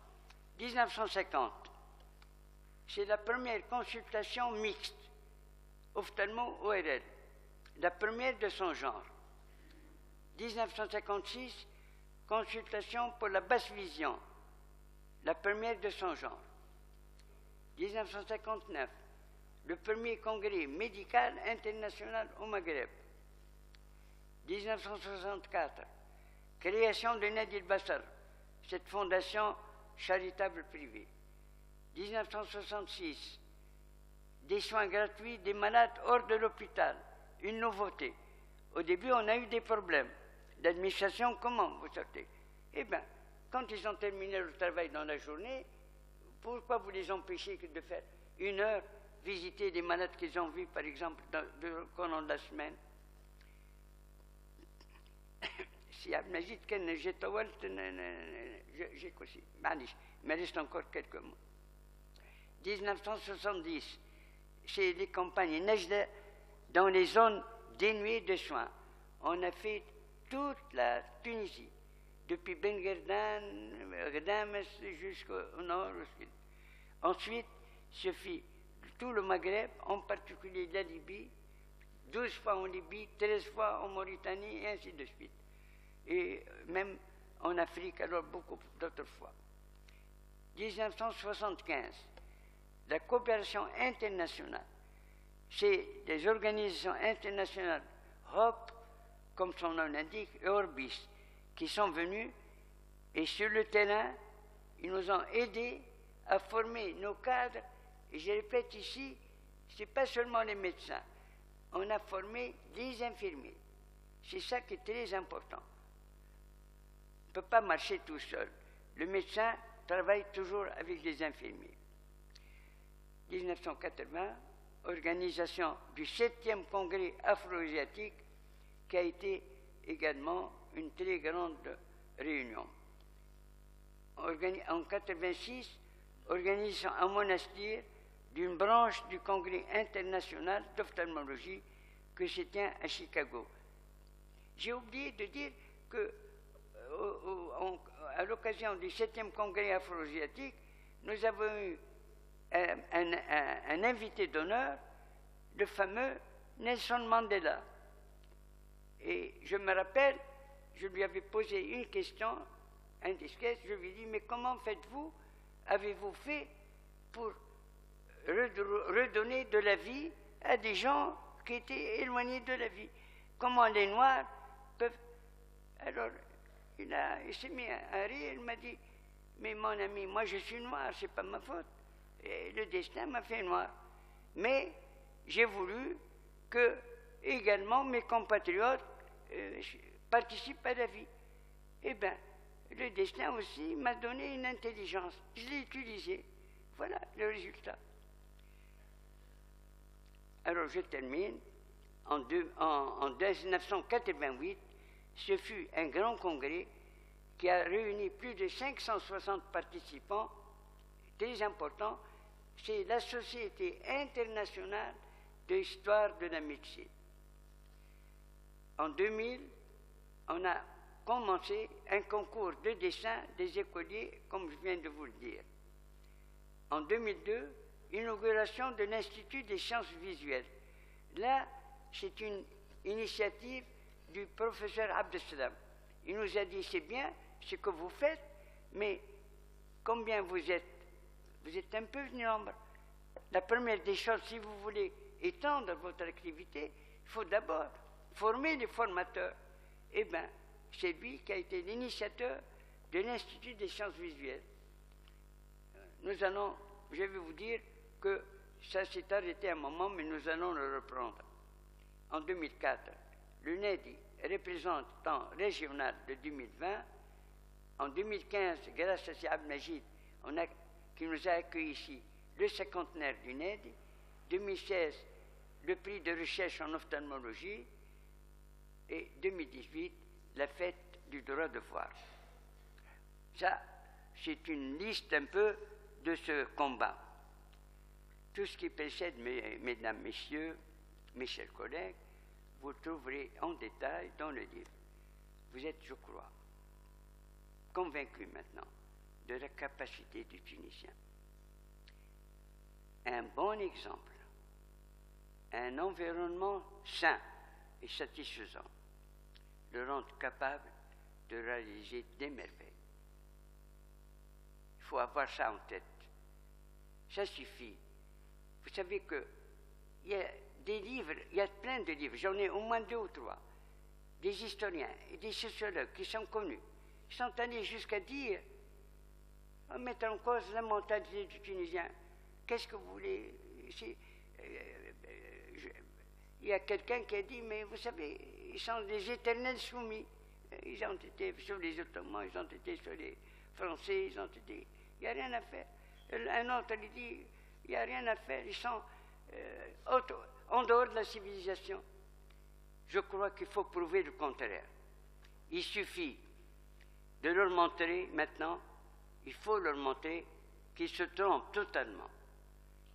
1950, c'est la première consultation mixte, ophtalmo-ORL, la première de son genre. 1956, consultation pour la basse vision, la première de son genre. 1959, le premier congrès médical international au Maghreb. 1964, création de Nadi el-Bassar, cette fondation charitable privée. 1966, des soins gratuits des malades hors de l'hôpital, une nouveauté. Au début, on a eu des problèmes. L'administration, comment vous sortez? Eh bien, quand ils ont terminé le travail dans la journée, pourquoi vous les empêchez de faire 1 heure visiter des malades qu'ils ont vus, par exemple, pendant la semaine? Si Abnazid Ken j'ai aussi. Il me reste encore quelques mots. 1970, c'est les campagnes Nejda dans les zones dénuées de soins. On a fait toute la Tunisie, depuis Ben Gherdan jusqu'au nord. Ensuite, se fit tout le Maghreb, en particulier la Libye, 12 fois en Libye, 13 fois en Mauritanie, et ainsi de suite. Et même en Afrique, alors beaucoup d'autres fois. 1975, la coopération internationale, c'est des organisations internationales, HOP, comme son nom l'indique, et Orbis, qui sont venus et sur le terrain, ils nous ont aidés à former nos cadres. Et je répète ici, ce n'est pas seulement les médecins, on a formé des infirmiers. C'est ça qui est très important. On ne peut pas marcher tout seul. Le médecin travaille toujours avec les infirmiers. 1980, organisation du 7e congrès afro-asiatique qui a été également une très grande réunion. En 1986, organisation à Monastir d'une branche du congrès international d'ophtalmologie que se tient à Chicago. J'ai oublié de dire que à l'occasion du 7e congrès afro-asiatique, nous avons eu un invité d'honneur, le fameux Nelson Mandela. Et je me rappelle, je lui avais posé une question indiscrète, je lui ai dit, mais comment faites-vous, avez-vous fait pour redonner de la vie à des gens qui étaient éloignés de la vie? Comment les Noirs peuvent... Alors, il s'est mis à rire, il m'a dit, mais mon ami, moi je suis noir, c'est pas ma faute. Et le destin m'a fait noir. Mais j'ai voulu que également mes compatriotes participent à la vie. Eh bien, le destin aussi m'a donné une intelligence. Je l'ai utilisée. Voilà le résultat. Alors je termine. En 1988, ce fut un grand congrès qui a réuni plus de 560 participants, très important. C'est la Société internationale d'histoire de la médecine. En 2000, on a commencé un concours de dessin des écoliers, comme je viens de vous le dire. En 2002, inauguration de l'Institut des sciences visuelles. Là, c'est une initiative du professeur Abdeslam. Il nous a dit, c'est bien ce que vous faites, mais combien vous êtes un peu nombre. La première des choses, si vous voulez étendre votre activité, il faut d'abord former les formateurs. Eh bien, c'est lui qui a été l'initiateur de l'Institut des sciences visuelles. Je vais vous dire que ça s'est arrêté un moment, mais nous allons le reprendre. En 2004, l'UNEDI, représentant régional de 2020, en 2015, grâce à Siab Najid, qui nous a accueillis ici, le cinquantenaire du NED, 2016, le prix de recherche en ophtalmologie, et 2018, la fête du droit de voir. Ça, c'est une liste un peu de ce combat. Tout ce qui précède, mesdames, messieurs, mes chers collègues, vous le trouverez en détail dans le livre. Vous êtes, je crois, convaincus maintenant de la capacité du Tunisien. Un bon exemple, un environnement sain et satisfaisant le rendent capable de réaliser des merveilles. Il faut avoir ça en tête. Ça suffit. Vous savez qu'il y a des livres, il y a plein de livres, j'en ai au moins 2 ou 3, des historiens et des sociologues qui sont connus, qui sont allés jusqu'à dire, en mettant en cause la mentalité du Tunisien. Qu'est-ce que vous voulez? Il y a quelqu'un qui a dit, mais vous savez, ils sont des éternels soumis. Ils ont été sur les Ottomans, ils ont été sur les Français, ils ont été... Il n'y a rien à faire. Un autre, il dit, il n'y a rien à faire, ils sont en dehors de la civilisation. Je crois qu'il faut prouver le contraire. Il suffit de leur montrer maintenant, il faut leur montrer qu'ils se trompent totalement.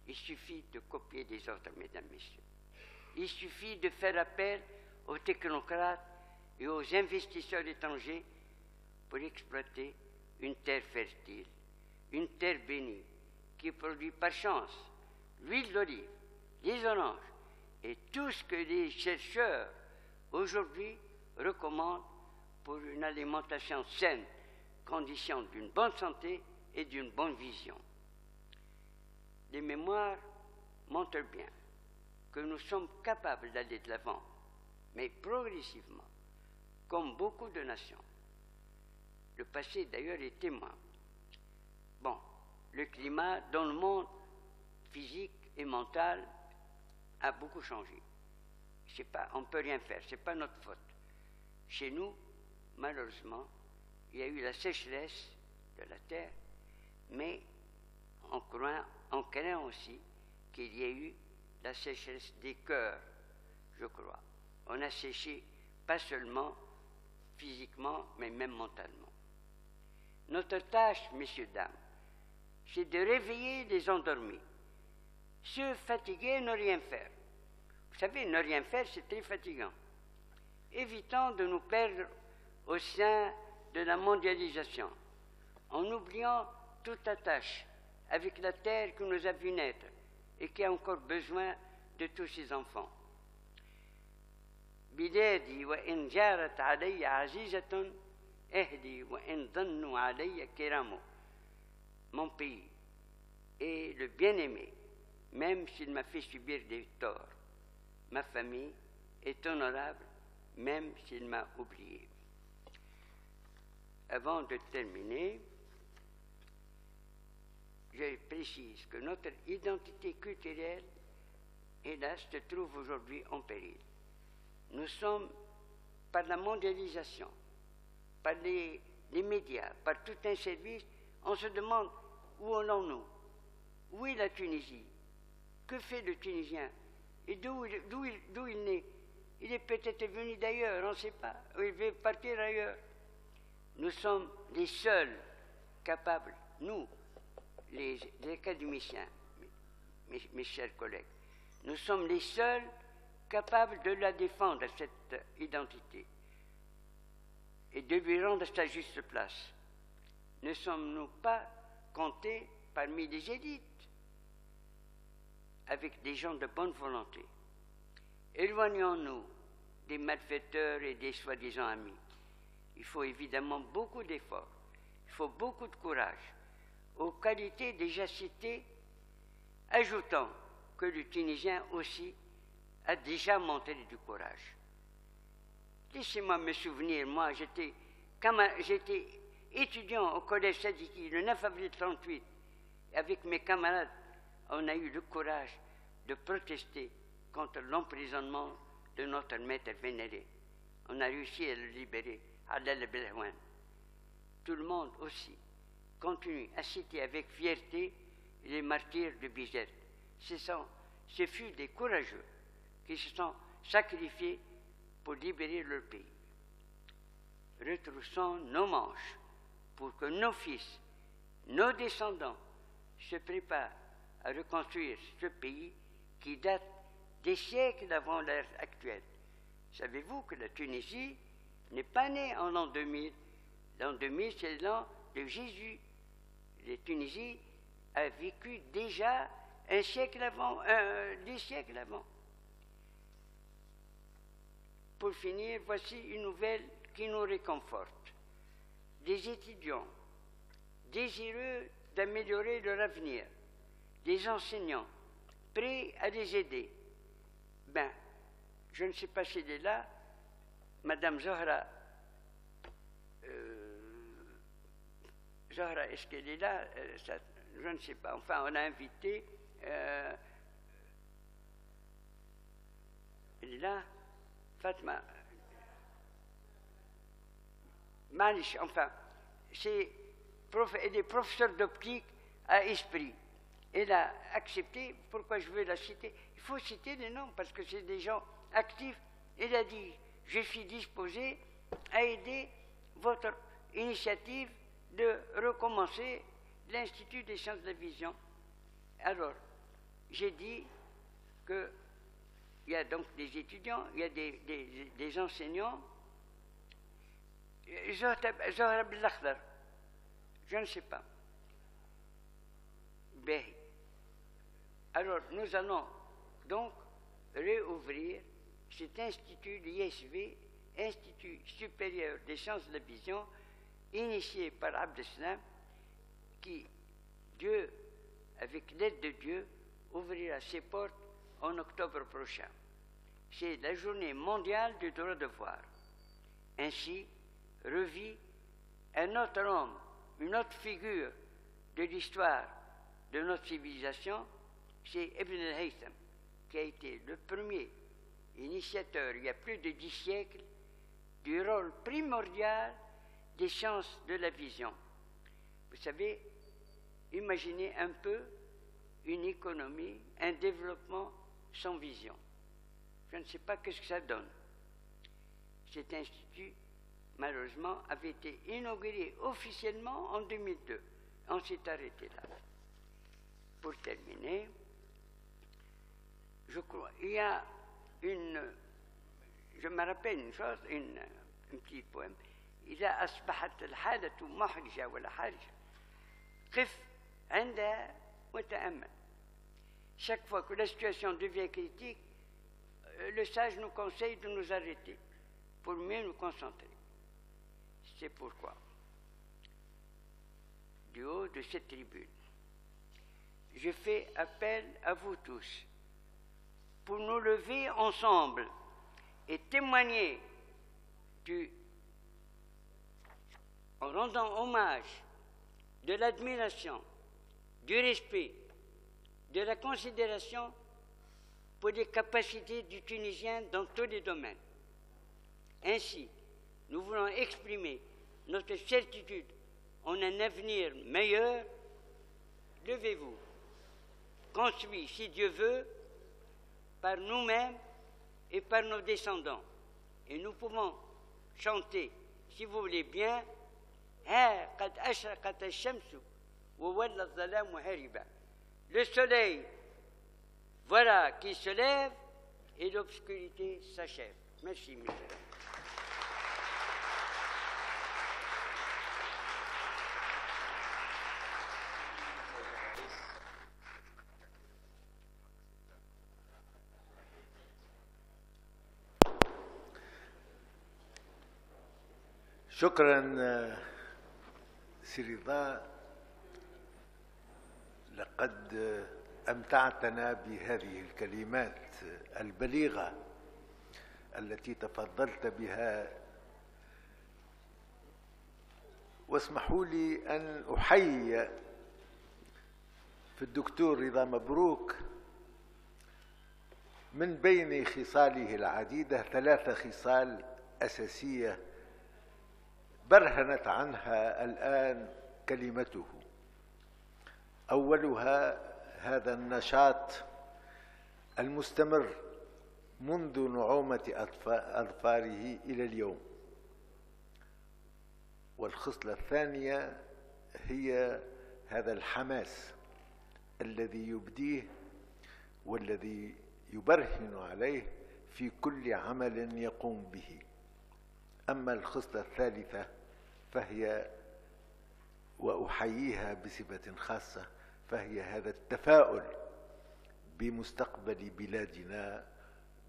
Il suffit de copier des autres, mesdames, messieurs. Il suffit de faire appel aux technocrates et aux investisseurs étrangers pour exploiter une terre fertile, une terre bénie, qui produit par chance l'huile d'olive, les oranges et tout ce que les chercheurs aujourd'hui recommandent pour une alimentation saine, condition d'une bonne santé et d'une bonne vision. Les mémoires montrent bien que nous sommes capables d'aller de l'avant, mais progressivement, comme beaucoup de nations. Le passé, d'ailleurs, est témoin. Bon, le climat dans le monde physique et mental a beaucoup changé. On ne peut rien faire, ce n'est pas notre faute. Chez nous, malheureusement, il y a eu la sécheresse de la terre, mais on craint aussi qu'il y ait eu la sécheresse des cœurs, je crois. On a séché pas seulement physiquement, mais même mentalement. Notre tâche, messieurs, dames, c'est de réveiller les endormis. Ceux fatigués, ne rien faire. Vous savez, ne rien faire, c'est très fatigant. Évitons de nous perdre au sein de la mondialisation, en oubliant toute attache avec la terre qui nous a vu naître et qui a encore besoin de tous ses enfants. بلادي وإن جارت علي عزيزة أهدي وإن ظنوا علي كرام. Mon pays est le bien-aimé, même s'il m'a fait subir des torts. Ma famille est honorable, même s'il m'a oublié. Avant de terminer, je précise que notre identité culturelle, hélas, se trouve aujourd'hui en péril. Nous sommes, par la mondialisation, par les médias, par tout un service, on se demande où allons-nous? Où est la Tunisie? Que fait le Tunisien? Et d'où il naît? Il est peut-être venu d'ailleurs, on ne sait pas, ou il veut partir ailleurs. Nous sommes les seuls capables, nous, les académiciens, mes chers collègues, nous sommes les seuls capables de la défendre, cette identité, et de lui rendre sa juste place. Ne sommes-nous pas comptés parmi les élites? avec des gens de bonne volonté. Éloignons-nous des malfaiteurs et des soi-disant amis. Il faut évidemment beaucoup d'efforts, il faut beaucoup de courage. Aux qualités déjà citées, ajoutons que le Tunisien aussi a déjà montré du courage. Laissez-moi me souvenir, moi j'étais étudiant au collège Sadiki le 9 avril 1938. Avec mes camarades, on a eu le courage de protester contre l'emprisonnement de notre maître vénéré. On a réussi à le libérer, Adel Belhouane. Tout le monde aussi continue à citer avec fierté les martyrs de Bizerte. Ce fut des courageux qui se sont sacrifiés pour libérer leur pays. Retroussons nos manches pour que nos fils, nos descendants se préparent à reconstruire ce pays qui date des siècles avant l'ère actuelle. Savez-vous que la Tunisie n'est pas née en l'an 2000? L'an 2000, c'est l'an de Jésus. La Tunisie a vécu déjà des siècles avant. Pour finir, voici une nouvelle qui nous réconforte. Des étudiants désireux d'améliorer leur avenir, des enseignants prêts à les aider. Je ne sais pas si elle est là, Madame Zohra. Zohra, est-ce qu'elle est là? Je ne sais pas. Enfin, on a invité. Elle est là, Fatma. Manish, enfin, elle est professeure d'optique à Esprit. Elle a accepté. Pourquoi je veux la citer? Il faut citer les noms parce que c'est des gens actifs. Elle a dit, je suis disposé à aider votre initiative de recommencer l'Institut des sciences de la vision. Alors, j'ai dit qu'il y a donc des étudiants, il y a des enseignants. Zohra Belakhdar, je ne sais pas. Alors, nous allons donc réouvrir cet institut, l'ISV, Institut supérieur des sciences de la vision, initié par Abdeslam, qui, Dieu, avec l'aide de Dieu, ouvrira ses portes en octobre prochain. C'est la journée mondiale du droit de voir. Ainsi, revit un autre homme, une autre figure de l'histoire de notre civilisation, c'est Ibn al-Haytham, qui a été le premier initiateur, il y a plus de 10 siècles, du rôle primordial des sciences de la vision. Vous savez, imaginez un peu une économie, un développement sans vision. Je ne sais pas qu'est-ce que ça donne. Cet institut, malheureusement, avait été inauguré officiellement en 2002. On s'est arrêté là. Pour terminer, je crois, il y a je me rappelle une chose, un petit poème. إذا أصبحت الحالة محرجة ولا حرجة قف عندها وتأمل. Chaque fois que la situation devient critique, le sage nous conseille de nous arrêter pour mieux nous concentrer. C'est pourquoi, du haut de cette tribune, je fais appel à vous tous pour nous lever ensemble et témoigner en rendant hommage de l'admiration, du respect, de la considération pour les capacités du Tunisien dans tous les domaines. Ainsi, nous voulons exprimer notre certitude en un avenir meilleur. Levez-vous, construit, si Dieu veut, par nous-mêmes et par nos descendants. Et nous pouvons chanter, si vous voulez bien, le soleil, voilà qui se lève et l'obscurité s'achève. Merci, mes frères. شكرا سي رضا، لقد أمتعتنا بهذه الكلمات البليغة التي تفضلت بها، واسمحوا لي أن أحيي في الدكتور رضا مبروك من بين خصاله العديدة 3 خصال أساسية برهنت عنها الآن كلمته. أولها هذا النشاط المستمر منذ نعومة أظفاره إلى اليوم، والخصلة الثانية هي هذا الحماس الذي يبديه والذي يبرهن عليه في كل عمل يقوم به. أما الخصلة الثالثة فهي، وأحييها بصفة خاصة، فهي هذا التفاؤل بمستقبل بلادنا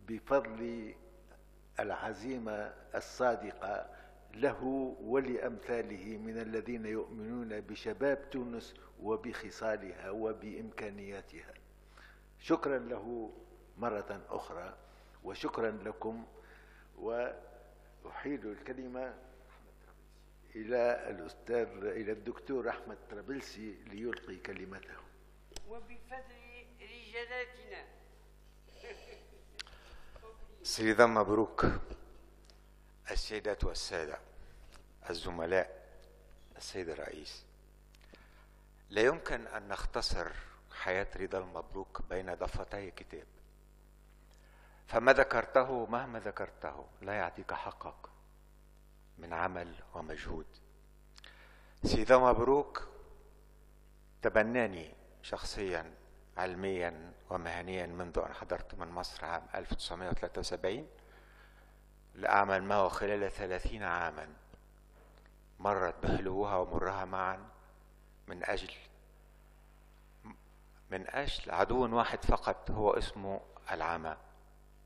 بفضل العزيمة الصادقة له ولأمثاله من الذين يؤمنون بشباب تونس وبخصالها وبإمكانياتها. شكرا له مرة أخرى، وشكرا لكم، وأحيل الكلمة إلى الدكتور أحمد طرابلسي ليلقي كلمته. وبفضل رجالاتنا. سيدنا مبروك، السيدات والسادة، الزملاء، السيد الرئيس، لا يمكن أن نختصر حياة رضا المبروك بين ضفتي كتاب، فما ذكرته مهما ذكرته لا يعطيك حقك من عمل ومجهود. سيدنا مبروك تبناني شخصيا علميا ومهنيا منذ أن حضرت من مصر عام 1973 لأعمل معه خلال 30 عاما مرت بحلوها ومرها معا من أجل عدو واحد فقط هو اسمه العمى،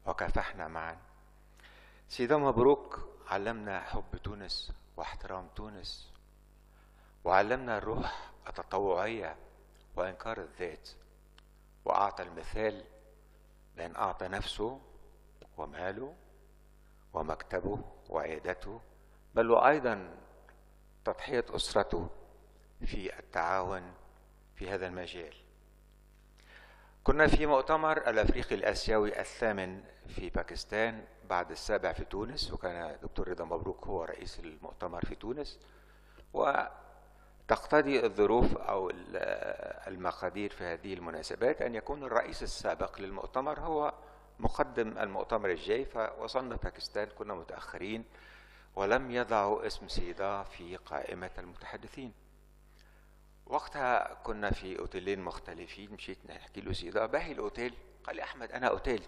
وكافحنا معا. سيدنا مبروك علمنا حب تونس واحترام تونس، وعلمنا الروح التطوعية وإنكار الذات، وأعطى المثال بأن أعطى نفسه وماله ومكتبه وعيادته، بل وأيضا تضحية أسرته في التعاون في هذا المجال. كنا في مؤتمر الأفريقي الآسيوي الثامن في باكستان بعد السابع في تونس، وكان دكتور رضا مبروك هو رئيس المؤتمر في تونس، وتقتضي الظروف أو المقادير في هذه المناسبات أن يكون الرئيس السابق للمؤتمر هو مقدم المؤتمر الجاي. فوصلنا باكستان، كنا متأخرين ولم يضعوا اسم سيدة في قائمة المتحدثين. وقتها كنا في اوتيلين مختلفين، مشيت نحكي له سيدة باهي الاوتيل، قال لي أحمد أنا اوتيل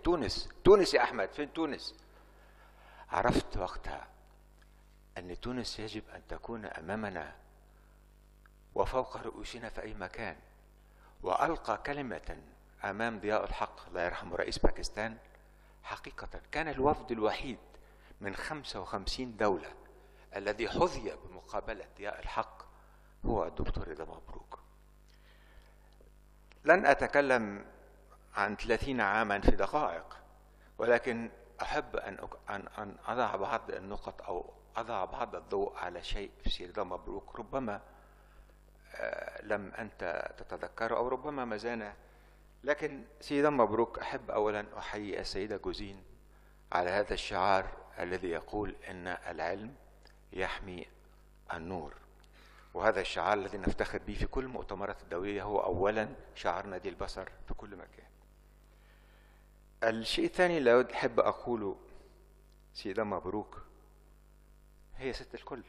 تونس يا أحمد، فين تونس؟ عرفت وقتها أن تونس يجب أن تكون أمامنا وفوق رؤوسنا في أي مكان. وألقى كلمة أمام ضياء الحق الله يرحمه رئيس باكستان. حقيقة كان الوفد الوحيد من 55 دولة الذي حظي بمقابلة ضياء الحق هو الدكتور رضا مبروك. لن أتكلم عن 30 عاما في دقائق، ولكن أحب أن أضع بعض النقط أو أضع بعض الضوء على شيء في سير رضا مبروك ربما لم أنت تتذكره أو ربما ما زال. لكن سيدنا مبروك أحب أولا أحيي السيدة جوزين على هذا الشعار الذي يقول إن العلم يحمي النور، وهذا الشعار الذي نفتخر به في كل المؤتمرات الدولية هو أولا شعار نادي البصر في كل مكان. الشيء الثاني اللي أحب أقوله، سيدنا مبروك هي ست الكل.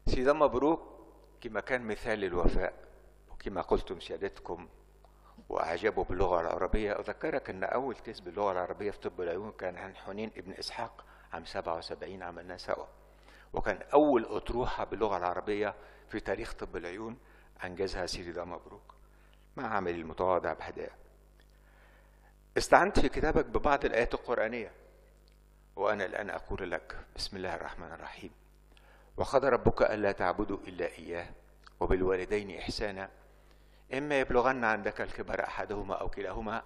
سيدنا مبروك كما كان مثال للوفاء، وكما قلتم سيادتكم وأعجبه باللغة العربية. أذكرك أن أول تيست باللغة العربية في طب العيون كان عن حنين ابن إسحاق عام 77 عملناه سوا، وكان أول أطروحة باللغة العربية في تاريخ طب العيون أنجزها سيدي رضا مبروك مع عملي المتواضع بهداء. استعنت في كتابك ببعض الآيات القرآنية، وأنا الآن أقول لك بسم الله الرحمن الرحيم. وقضى ربك ألا تعبدوا إلا إياه وبالوالدين إحسانا إما يبلغن عندك الكبر أحدهما أو كلاهما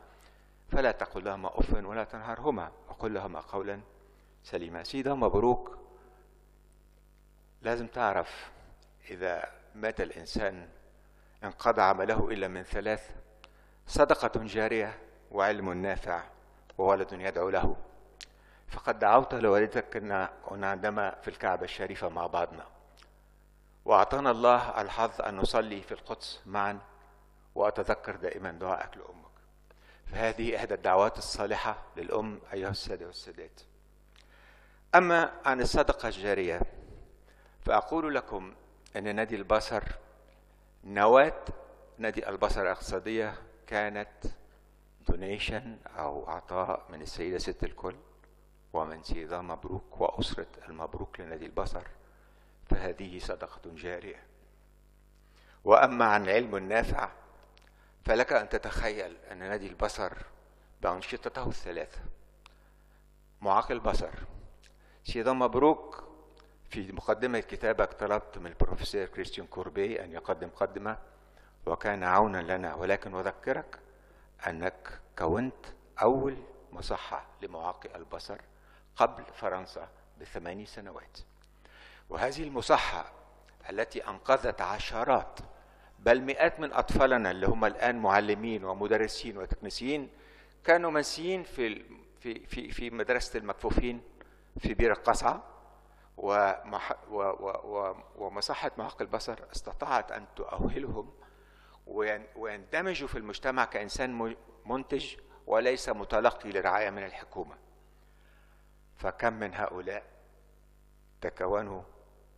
فلا تقل لهما أف ولا تنهرهما وقل لهما قولا سليما. سيدة مبروك، لازم تعرف إذا مات الإنسان انقضى عمله إلا من ثلاث: صدقة جارية وعلم نافع وولد يدعو له. فقد دعوت لوالدتك كنا عندما في الكعبة الشريفة مع بعضنا، وأعطانا الله الحظ أن نصلي في القدس معا، وأتذكر دائما دعائك لأمك. فهذه إحدى الدعوات الصالحة للأم أيها السادة والسادات. أما عن الصدقة الجارية فأقول لكم أن نادي البصر، نواة نادي البصر الاقتصادية كانت دونيشن أو عطاء من السيدة ست الكل ومن سيدة مبروك وأسرة المبروك لنادي البصر، فهذه صدقة جارية. وأما عن العلم النافع فلك أن تتخيل أن نادي البصر بأنشطته الثلاثة: معاق البصر، سيدة مبروك في مقدمة كتابك طلبت من البروفيسور كريستيان كوربي أن يقدم مقدمة وكان عونا لنا، ولكن أذكرك أنك كونت أول مصحة لمعاقي البصر قبل فرنسا ب8 سنوات. وهذه المصحة التي أنقذت عشرات بل مئات من أطفالنا اللي هم الآن معلمين ومدرسين وتكنيسيين كانوا منسيين في مدرسة المكفوفين في بير القصعة، ومصحة معاق البصر استطاعت أن تؤهلهم ويندمجوا في المجتمع كإنسان منتج وليس متلقي لرعاية من الحكومة. فكم من هؤلاء تكونوا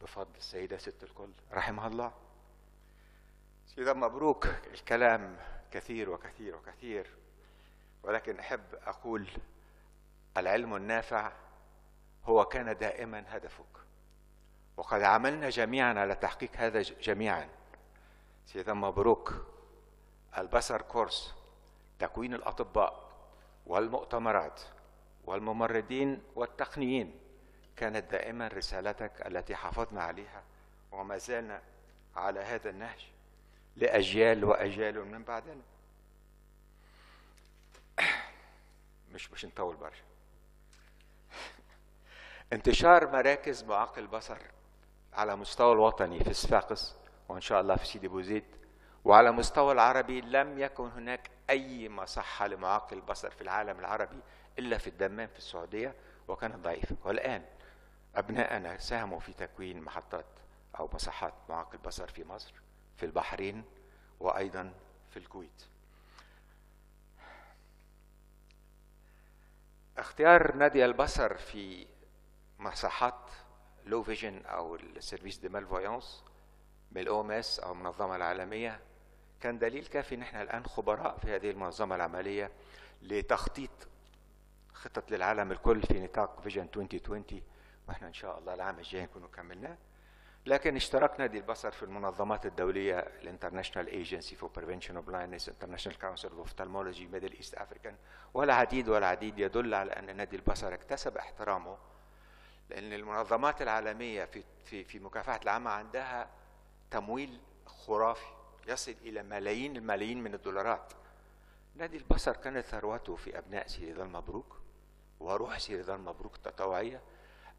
بفضل السيدة ست الكل رحمها الله. سيدة مبروك، الكلام كثير وكثير وكثير، ولكن أحب أقول العلم النافع هو كان دائما هدفك، وقد عملنا جميعا على تحقيق هذا جميعا. سيدة مبروك، البصر كورس، تكوين الأطباء والمؤتمرات والممرضين والتقنيين كانت دائما رسالتك التي حافظنا عليها وما زلنا على هذا النهج لأجيال وأجيال من بعدنا. مش نطول برشا. انتشار مراكز معاقي البصر على مستوى الوطني في صفاقس وإن شاء الله في سيدي بوزيد، وعلى مستوى العربي لم يكن هناك أي مصحة لمعاقي البصر في العالم العربي إلا في الدمام في السعودية، وكانت ضعيفة. والآن أبناءنا ساهموا في تكوين محطات أو مصحات معاقي البصر في مصر، في البحرين، وأيضا في الكويت. اختيار نادي البصر في مصحات لو فيجن أو السيرفيس دي مالفويانس من الأومس أو المنظمة العالمية كان دليل كافي ان احنا الآن خبراء في هذه المنظمة العملية لتخطيط خطط للعالم الكل في نطاق فيجن 2020، واحنا ان شاء الله العام الجاي نكون كملناه. لكن اشترك نادي البصر في المنظمات الدولية الانترناشنال ايجنسي فور بريفنشن اوف بلايندنس، انترناشنال كونسل اوف اوفتالمولوجي، ميدل ايست افريكان، والعديد يدل على ان نادي البصر اكتسب احترامه، لان المنظمات العالمية في مكافحة العامة عندها تمويل خرافي يصل الى ملايين الملايين من الدولارات. نادي البصر كانت ثروته في ابناء سيدة المبروك وروح سيدة المبروك التطوعية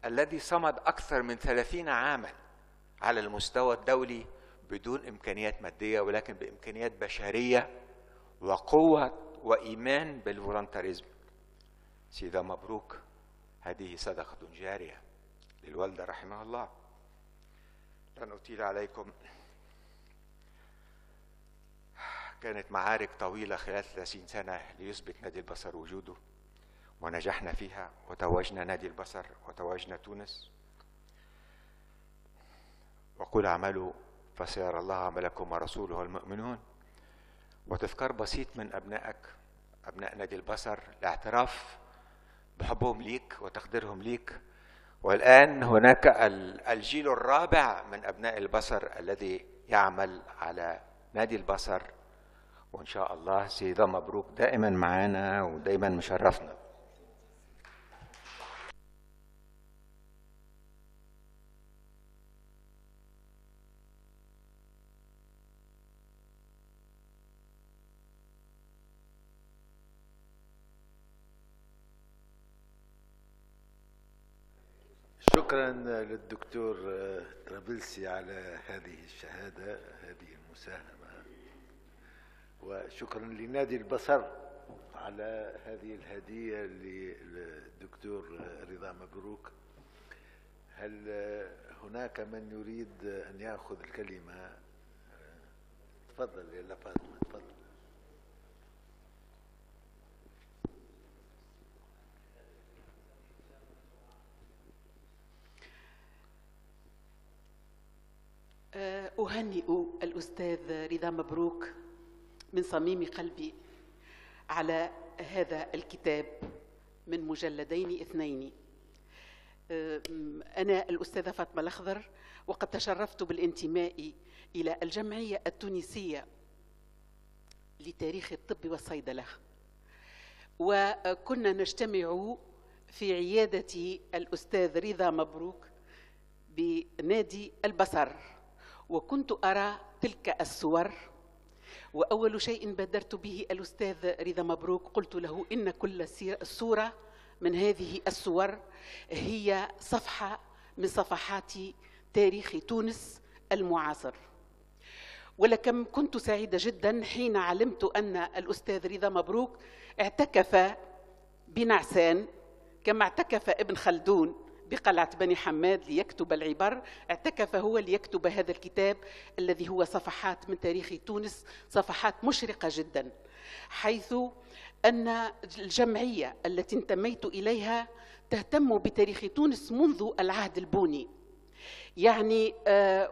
الذي صمد اكثر من 30 عاما على المستوى الدولي بدون امكانيات مادية، ولكن بامكانيات بشرية وقوة وايمان بالفولنتاريزم. سيدة مبروك هذه صدقة جارية للوالدة رحمها الله. لن أطيل عليكم، كانت معارك طويلة خلال 30 سنة ليثبت نادي البصر وجوده، ونجحنا فيها وتوجنا نادي البصر وتوجنا تونس. وقل اعملوا فسيرى الله عملكم ورسوله والمؤمنون. وتذكار بسيط من أبنائك أبناء نادي البصر لاعتراف بحبهم ليك وتقديرهم ليك. والآن هناك الجيل الرابع من أبناء البصر الذي يعمل على نادي البصر، وإن شاء الله سيدة مبروك دائما معنا ودائما مشرفنا. شكرا للدكتور طرابلسي على هذه الشهادة، هذه المساهمة، وشكرا لنادي البصر على هذه الهدية للدكتور رضا مبروك. هل هناك من يريد أن يأخذ الكلمة؟ تفضل يا فاطمة، تفضل. أهنئ الأستاذ رضا مبروك من صميم قلبي على هذا الكتاب من مجلدين 2. أنا الأستاذة فاطمة الأخضر، وقد تشرفت بالانتماء إلى الجمعية التونسية لتاريخ الطب والصيدلة، وكنا نجتمع في عيادة الأستاذ رضا مبروك بنادي البصر، وكنت أرى تلك الصور، وأول شيء بادرت به الأستاذ رضا مبروك قلت له إن كل صورة من هذه الصور هي صفحة من صفحات تاريخ تونس المعاصر. ولكن كنت سعيدة جدا حين علمت أن الأستاذ رضا مبروك اعتكف بنعسان كما اعتكف ابن خلدون بقلعة بني حماد ليكتب العبر، اعتكف هو ليكتب هذا الكتاب الذي هو صفحات من تاريخ تونس، صفحات مشرقة جدا، حيث أن الجمعية التي انتميت إليها تهتم بتاريخ تونس منذ العهد البوني، يعني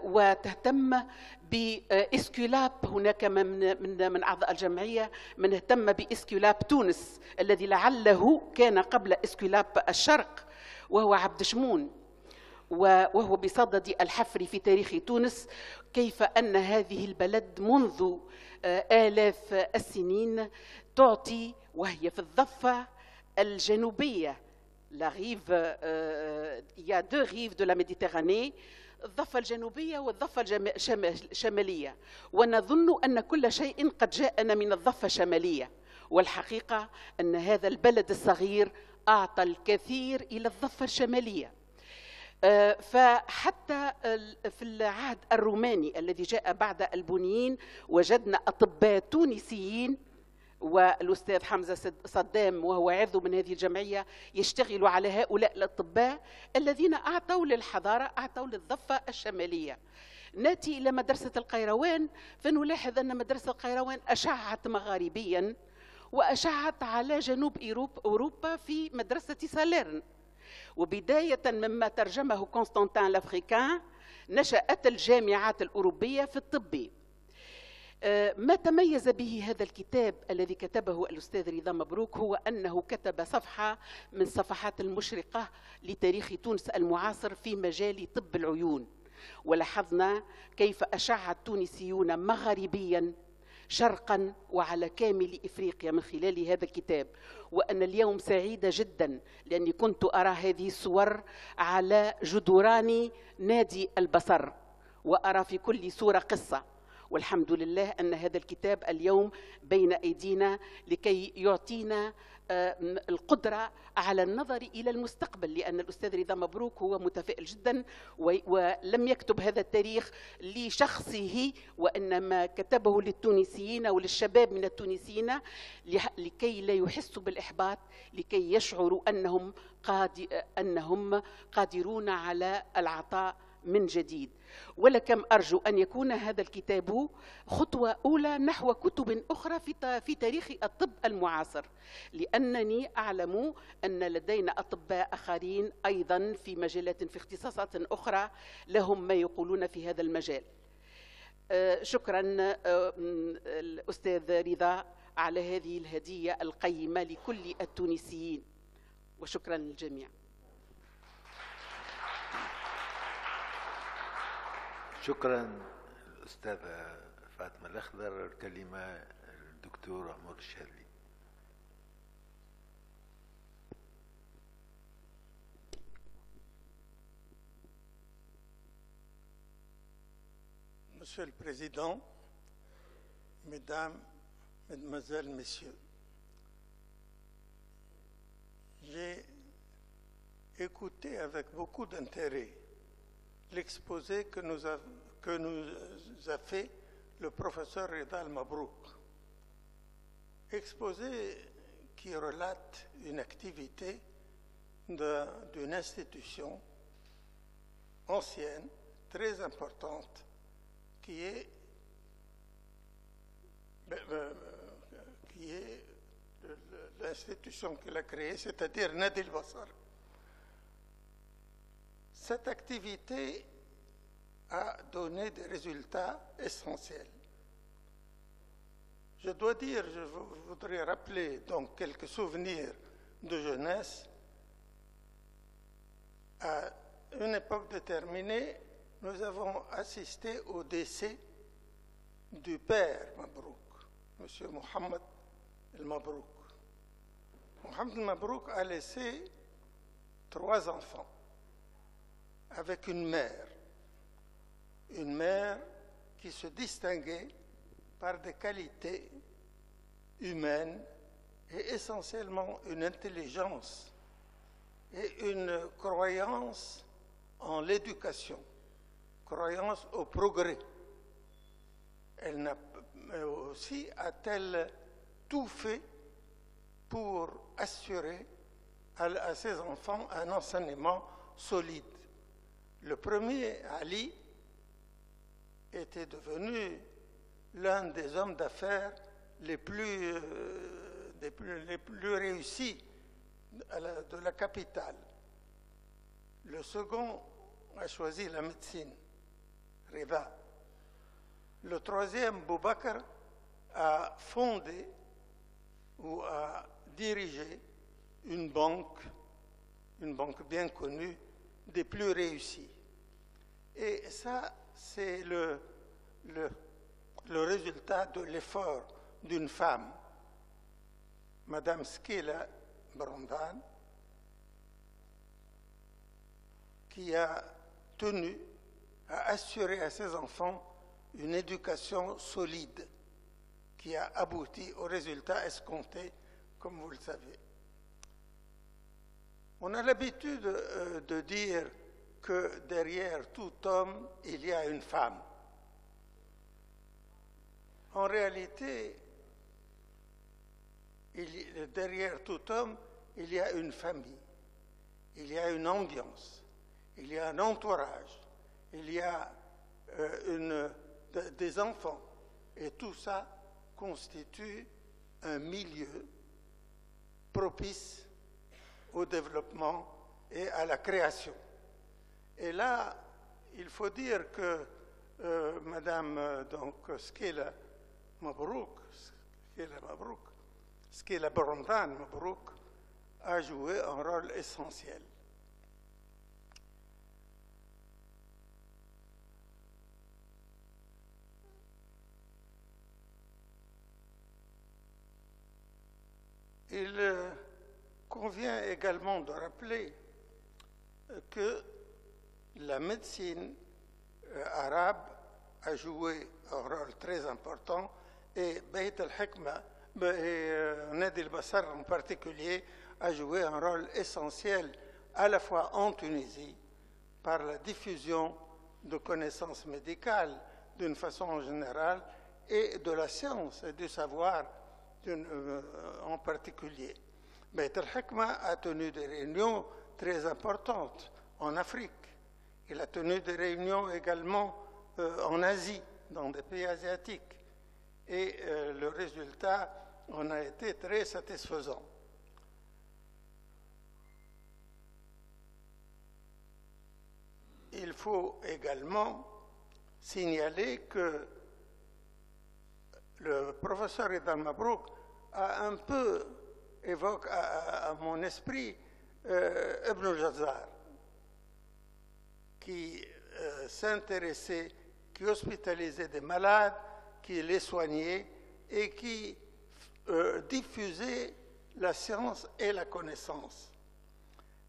وتهتم بإسكولاب. هناك من أعضاء الجمعية من اهتم بإسكولاب تونس الذي لعله كان قبل إسكولاب الشرق، وهو عبد شمون، وهو بصدد الحفر في تاريخ تونس كيف أن هذه البلد منذ آلاف السنين تعطي، وهي في الضفة الجنوبية، la rive, il y a 2 rives de la Méditerranée، الضفة الجنوبية والضفة الشمالية، ونظن أن كل شيء قد جاءنا من الضفة الشمالية، والحقيقة أن هذا البلد الصغير أعطى الكثير إلى الضفة الشمالية. فحتى في العهد الروماني الذي جاء بعد البونيين وجدنا أطباء تونسيين، والأستاذ حمزة صدام وهو عضو من هذه الجمعية يشتغل على هؤلاء الأطباء الذين أعطوا للحضارة، أعطوا للضفة الشمالية. نأتي إلى مدرسة القيروان فنلاحظ أن مدرسة القيروان أشعت مغاربيا وأشعت على جنوب أوروبا في مدرسة ساليرن، وبداية مما ترجمه كونستانتين لافريكان نشأت الجامعات الأوروبية في الطب. ما تميز به هذا الكتاب الذي كتبه الأستاذ رضا مبروك هو أنه كتب صفحة من صفحات المشرقة لتاريخ تونس المعاصر في مجال طب العيون، ولاحظنا كيف أشع التونسيون مغاربيا شرقا وعلى كامل إفريقيا من خلال هذا الكتاب. وأنا اليوم سعيدة جدا لأني كنت أرى هذه الصور على جدران نادي البصر، وأرى في كل صورة قصة، والحمد لله أن هذا الكتاب اليوم بين أيدينا لكي يعطينا القدرة على النظر إلى المستقبل، لأن الأستاذ رضا مبروك هو متفائل جدا ولم يكتب هذا التاريخ لشخصه، وإنما كتبه للتونسيين وللشباب من التونسيين لكي لا يحسوا بالإحباط، لكي يشعروا أنهم قادرون على العطاء من جديد. ولكم أرجو أن يكون هذا الكتاب خطوة أولى نحو كتب أخرى في تاريخ الطب المعاصر، لأنني أعلم أن لدينا أطباء آخرين أيضا في مجالات في اختصاصات أخرى لهم ما يقولون في هذا المجال. شكرا الأستاذ رضا على هذه الهدية القيمة لكل التونسيين، وشكرا للجميع. شكرا الأستاذة فاطمة الأخضر. الكلمة الدكتور عمر الشاذلي. Monsieur le Président, Mesdames, Mesdemoiselles, Messieurs, j'ai écouté avec beaucoup d'intérêt l'exposé que nous a fait le professeur Rida Mabrouk. Exposé qui relate une activité d'une institution ancienne, très importante, qui est l'institution qu'il a créée, c'est-à-dire Nadi al-Basar. Cette activité a donné des résultats essentiels. Je dois dire, je voudrais rappeler donc quelques souvenirs de jeunesse. À une époque déterminée, nous avons assisté au décès du père Mabrouk, M. Mohamed el-Mabrouk. Mohamed el-Mabrouk a laissé 3 enfants avec une mère qui se distinguait par des qualités humaines et essentiellement une intelligence et une croyance en l'éducation, croyance au progrès. Aussi a-t-elle tout fait pour assurer à ses enfants un enseignement solide. Le premier, Ali, était devenu l'un des hommes d'affaires les plus réussis de la capitale. Le second a choisi la médecine, Rida. Le troisième, Boubacar, a fondé ou a dirigé une banque bien connue, des plus réussies. Et ça, c'est le résultat de l'effort d'une femme, Madame Skila Brondan, qui a tenu à assurer à ses enfants une éducation solide qui a abouti aux résultats escomptés, comme vous le savez. On a l'habitude de dire que derrière tout homme, il y a une femme. En réalité, derrière tout homme, il y a une famille, il y a une ambiance, il y a un entourage, il y a des enfants. Et tout ça constitue un milieu propice au développement et à la création. Et là, il faut dire que Madame Skila Brondan Mabrouk a joué un rôle essentiel. Il convient également de rappeler que la médecine arabe a joué un rôle très important et Bayt al-Hikma, Nadi al-Basar en particulier, a joué un rôle essentiel à la fois en Tunisie par la diffusion de connaissances médicales d'une façon générale et de la science et du savoir en particulier. Bayt al-Hikma a tenu des réunions très importantes en Afrique. Il a tenu des réunions également en Asie, dans des pays asiatiques. Et le résultat en a été très satisfaisant. Il faut également signaler que le professeur Rida Mabrouk a un peu évoqué à mon esprit Ibn al-Jazar, qui s'intéressait, qui hospitalisait des malades, qui les soignait et qui diffusait la science et la connaissance.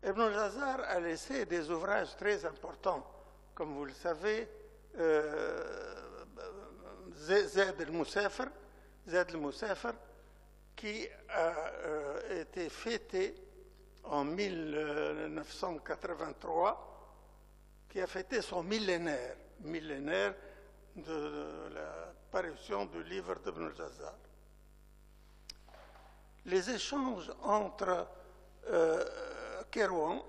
Ibn al-Jazar a laissé des ouvrages très importants, comme vous le savez, Zaid al-Musafir, qui a été fêté en 1983, qui a fêté son millénaire de la parution du livre d'Ibn al-Jazar. Les échanges entre Kérouan,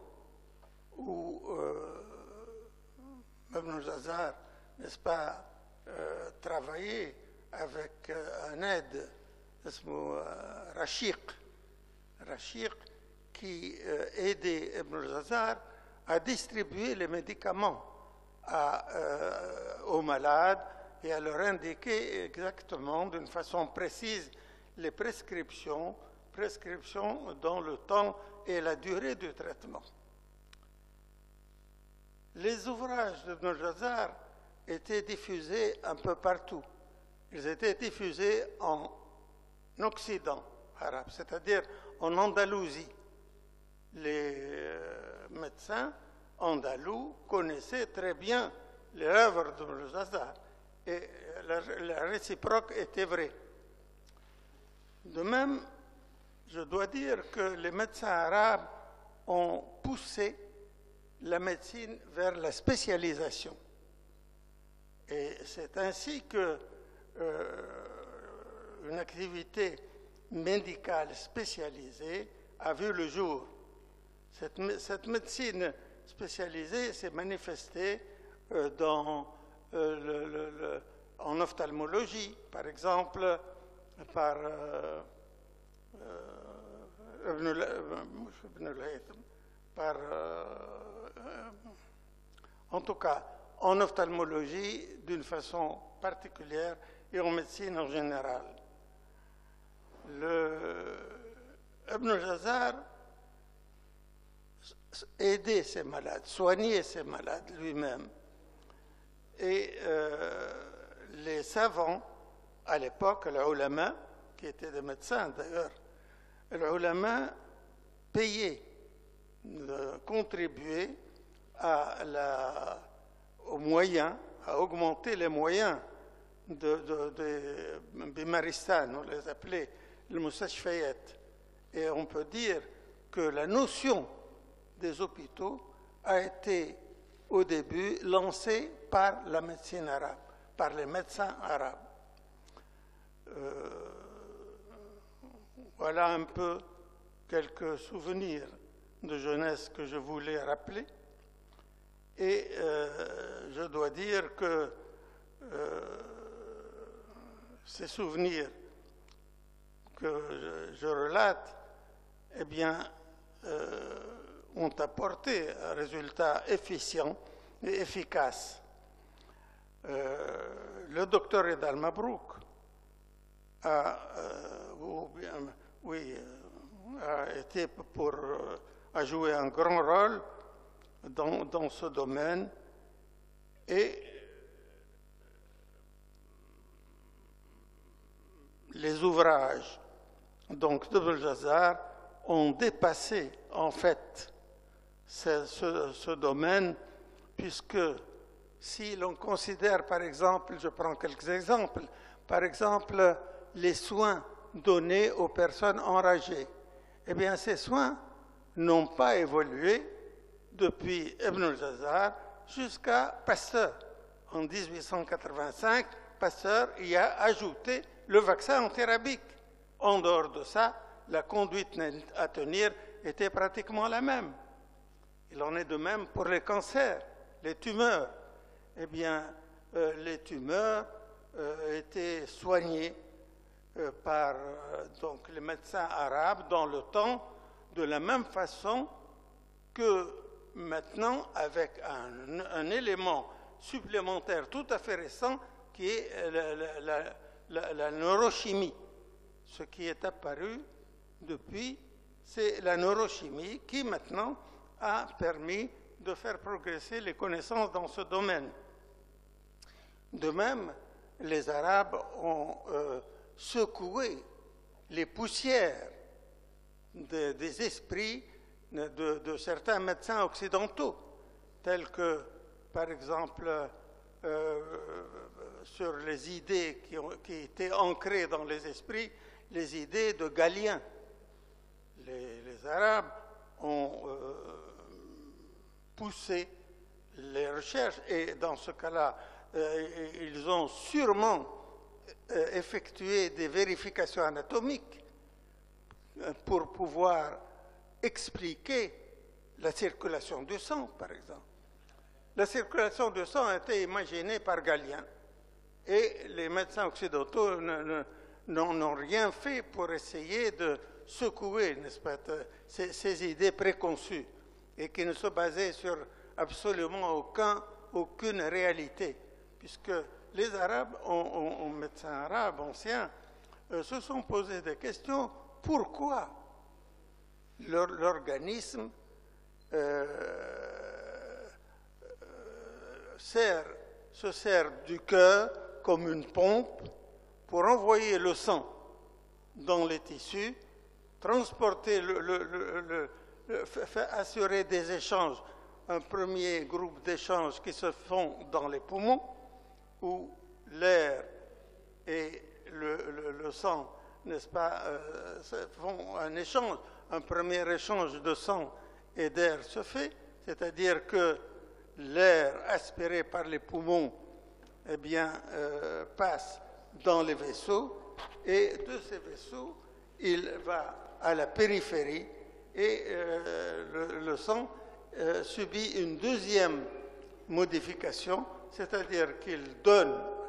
où Ibn al-Jazar, n'est-ce pas, travaillait avec un aide, Rachiq, qui aidait Ibn al-Jazar à distribuer les médicaments aux malades et à leur indiquer exactement, d'une façon précise, les prescriptions dans le temps et la durée du traitement. Les ouvrages d'Ibn al-Jazar étaient diffusés un peu partout. Ils étaient diffusés en Occident arabe, c'est-à-dire en Andalousie. Les médecins andalous connaissaient très bien les œuvres d'Ibn al-Jazar et la réciproque était vraie. De même, je dois dire que les médecins arabes ont poussé la médecine vers la spécialisation. Et c'est ainsi que une activité médicale spécialisée a vu le jour. Cette médecine spécialisée s'est manifestée en ophtalmologie, par exemple, en tout cas, en ophtalmologie d'une façon particulière et en médecine en général. Ibn al-Jazar aidait ses malades, soignait ses malades lui-même. Et les savants, à l'époque, les ulama, qui étaient des médecins d'ailleurs, les ulama payaient, contribuaient aux moyens, à augmenter les moyens de Bimaristan, on les appelait le Mustashfayat. Et on peut dire que la notion des hôpitaux a été au début lancée par la médecine arabe, par les médecins arabes. Voilà un peu quelques souvenirs de jeunesse que je voulais rappeler. Et je dois dire que ces souvenirs que je relate, eh bien, ont apporté un résultat efficient et efficace. Le docteur Edal Mabrouk a joué un grand rôle dans ce domaine et les ouvrages d'Ibn al-Jazar ont dépassé en fait ce domaine, puisque si l'on considère par exemple, je prends quelques exemples, par exemple les soins donnés aux personnes enragées, eh bien ces soins n'ont pas évolué depuis Ibn al-Jazar jusqu'à Pasteur. En 1885, Pasteur y a ajouté le vaccin antirabique. En dehors de ça, la conduite à tenir était pratiquement la même. Il en est de même pour les cancers, les tumeurs. Eh bien, les tumeurs étaient soignées par donc, les médecins arabes dans le temps de la même façon que maintenant avec un élément supplémentaire tout à fait récent qui est la neurochimie. Ce qui est apparu depuis, c'est la neurochimie qui maintenant a permis de faire progresser les connaissances dans ce domaine. De même, les Arabes ont secoué les poussières des esprits de certains médecins occidentaux, tels que, par exemple, sur les idées qui étaient ancrées dans les esprits, les idées de Galien. Les Arabes ont poussé les recherches et dans ce cas-là, ils ont sûrement effectué des vérifications anatomiques pour pouvoir expliquer la circulation du sang, par exemple. La circulation du sang a été imaginée par Galien et les médecins occidentaux n'ont rien fait pour essayer de secouer, n'est-ce pas, ces idées préconçues et qui ne se basaient sur absolument aucune réalité, puisque les Arabes, médecins arabes anciens, se sont posé des questions. Pourquoi l'organisme se sert du cœur comme une pompe pour envoyer le sang dans les tissus, transporter, assurer des échanges, un premier groupe d'échanges qui se font dans les poumons, où l'air et le sang, n'est-ce pas, font un échange, un premier échange de sang et d'air se fait, c'est-à-dire que l'air aspiré par les poumons, eh bien, passe dans les vaisseaux, et de ces vaisseaux, il va à la périphérie, et le sang subit une deuxième modification, c'est-à-dire qu'il